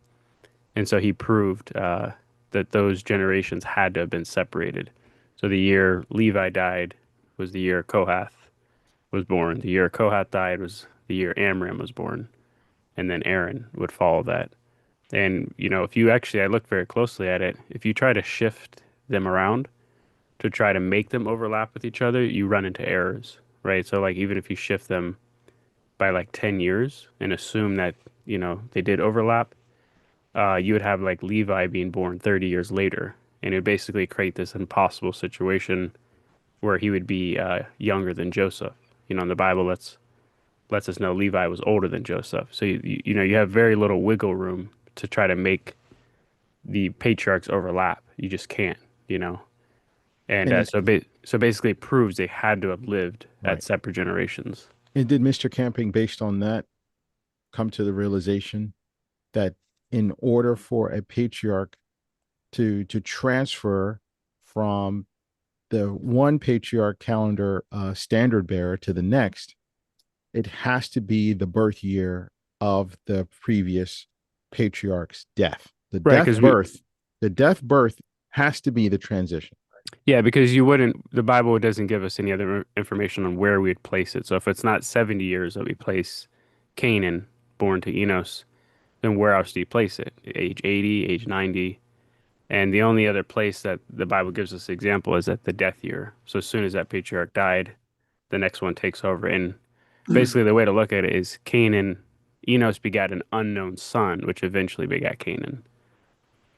Speaker 4: And so he proved that those generations had to have been separated. So the year Levi died was the year Kohath was born. The year Kohath died was the year Amram was born. And then Aaron would follow that. And, if you actually, I looked very closely at it, if you try to shift them around to try to make them overlap with each other, you run into errors, right? So, like, even if you shift them by like 10 years and assume that, they did overlap, you would have like Levi being born 30 years later. And it would basically create this impossible situation where he would be younger than Joseph. In the Bible, lets us know Levi was older than Joseph. So, you have very little wiggle room to try to make the patriarchs overlap. You just can't, you know. And
Speaker 2: And it,
Speaker 4: so basically, it proves they had to have lived at
Speaker 2: right.
Speaker 4: separate generations.
Speaker 2: And did Mr. Camping, based on that, come to the realization that in order for a patriarch to transfer from the one patriarch calendar standard bearer to the next, it has to be the birth year of the previous patriarch's death. The
Speaker 4: Right,
Speaker 2: death birth, the death birth has to be the transition.
Speaker 4: yeah, because the Bible doesn't give us any other information on where we'd place it. So if it's not 70 years that we place Canaan, born to Enos, then where else do you place it? Age 80, age 90. And the only other place that the Bible gives us example is at the death year. So as soon as that patriarch died, the next one takes over. And basically the way to look at it is Enos begat an unknown son, which eventually begat Canaan.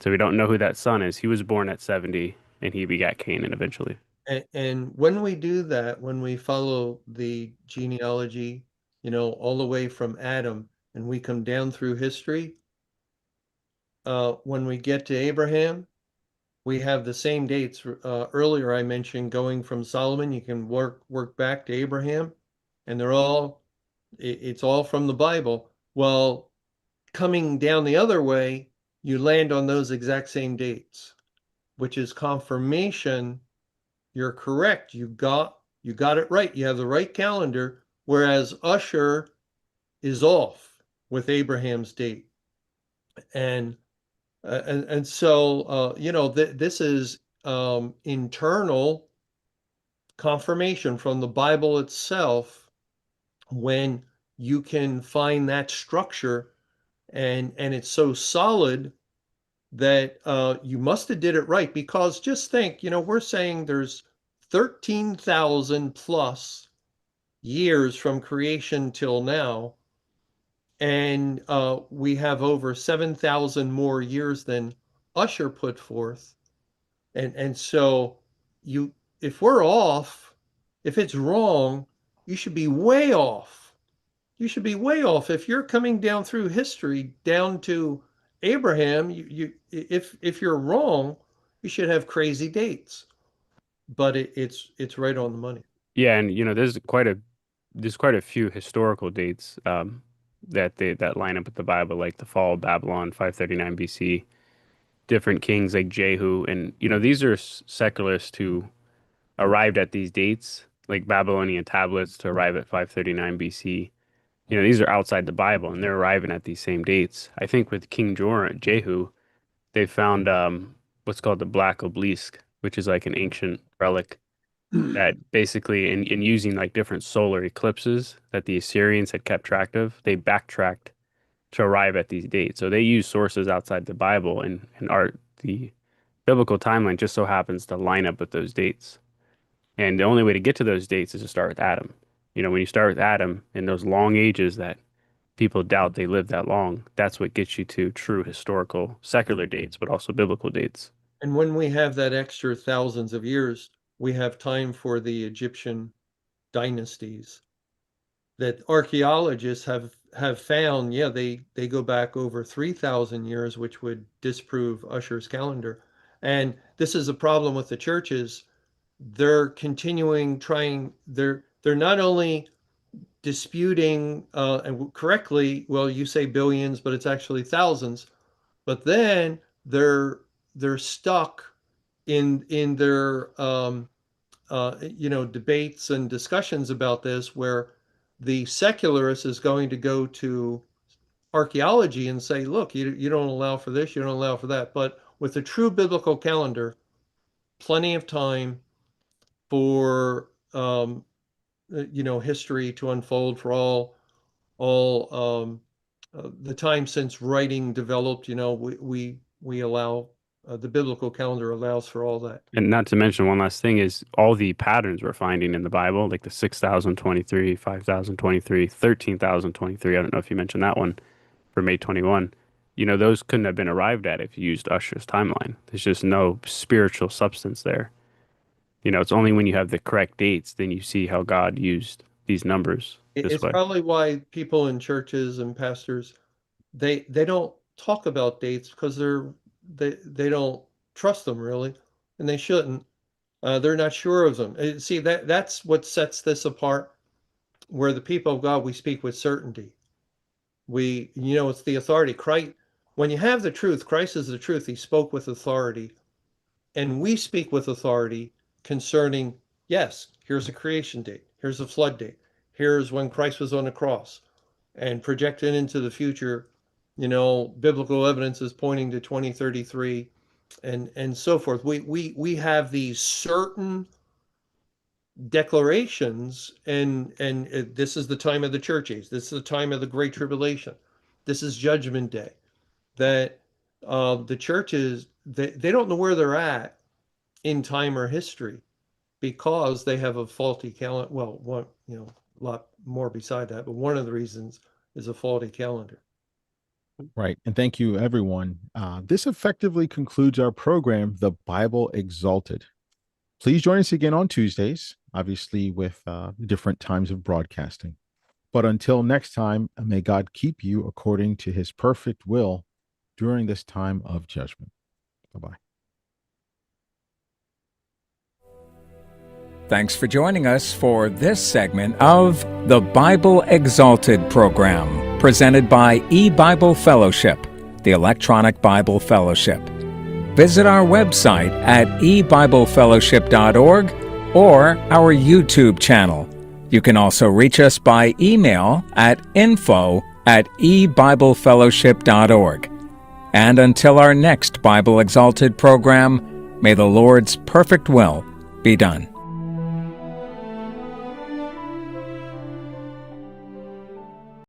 Speaker 4: So we don't know who that son is. He was born at 70 and he begat Canaan eventually.
Speaker 5: And when we do that, when we follow the genealogy, all the way from Adam, and we come down through history, when we get to Abraham, we have the same dates. Earlier, I mentioned going from Solomon, you can work back to Abraham, and it's all from the Bible. Well, coming down the other way, you land on those exact same dates, which is confirmation. You're correct. You got it right. You have the right calendar, whereas Usher is off with Abraham's date. And so this is internal confirmation from the Bible itself when you can find that structure, and it's so solid that you must have did it right, because just think, we're saying there's 13,000 plus years from creation till now, and we have over 7,000 more years than Usher put forth. And so you if we're off, if it's wrong, you should be way off. You should be way off. If you're coming down through history down to Abraham, if you're wrong, you should have crazy dates. But it's right on the money.
Speaker 4: Yeah, and there's quite a few historical dates that line up with the Bible, like the fall of Babylon, 539 BC, different kings like Jehu, and these are secularists who arrived at these dates, like Babylonian tablets to arrive at 539 BC. These are outside the Bible, and they're arriving at these same dates. I think with King Jehu, they found what's called the Black Obelisk, which is like an ancient relic that basically, in using like different solar eclipses that the Assyrians had kept track of, they backtracked to arrive at these dates. So they use sources outside the Bible, and the biblical timeline just so happens to line up with those dates. And the only way to get to those dates is to start with Adam. When you start with Adam and those long ages that people doubt they lived that long, that's what gets you to true historical secular dates, but also biblical dates.
Speaker 5: And when we have that extra thousands of years, we have time for the Egyptian dynasties that archaeologists have found. Yeah, they go back over 3,000 years, which would disprove Usher's calendar. And this is a problem with the churches. they're continuing trying. They're not only disputing and correctly. Well, you say billions, but it's actually thousands. But then they're stuck in their debates and discussions about this, where the secularist is going to go to archaeology and say, look, you don't allow for this, you don't allow for that. But with a true biblical calendar, plenty of time for history to unfold, for all the time since writing developed. We allow the biblical calendar allows for all that.
Speaker 4: And not to mention, one last thing is all the patterns we're finding in the Bible, like the 6,023, 5,023, 13,023. I don't know if you mentioned that one for May 21. Those couldn't have been arrived at if you used Usher's timeline. There's just no spiritual substance there. It's only when you have the correct dates, then you see how God used these numbers this
Speaker 5: It's
Speaker 4: way.
Speaker 5: probably why people in churches and pastors, they don't talk about dates, because they don't trust them really, and they shouldn't. They're not sure of them. See, that's what sets this apart. Where the people of God, we speak with certainty. It's the authority. Christ, when you have the truth, Christ is the truth. He spoke with authority, and we speak with authority concerning, yes, here's a creation date, here's a flood date, here's when Christ was on the cross, and projected into the future. Biblical evidence is pointing to 2033, and so forth. We have these certain declarations, and this is the time of the church age. This is the time of the Great Tribulation. This is Judgment Day. That the churches, they don't know where they're at in time or history, because they have a faulty calendar. Well, one, a lot more beside that, but one of the reasons is a faulty calendar.
Speaker 2: Right. And thank you, everyone. This effectively concludes our program, The Bible Exalted. Please join us again on Tuesdays, obviously with different times of broadcasting. But until next time, may God keep you according to his perfect will during this time of judgment. Bye-bye.
Speaker 1: Thanks for joining us for this segment of the Bible Exalted program, presented by eBible Fellowship, the electronic Bible fellowship. Visit our website at ebiblefellowship.org or our YouTube channel. You can also reach us by email at info@ebiblefellowship.org. And until our next Bible Exalted program, may the Lord's perfect will be done.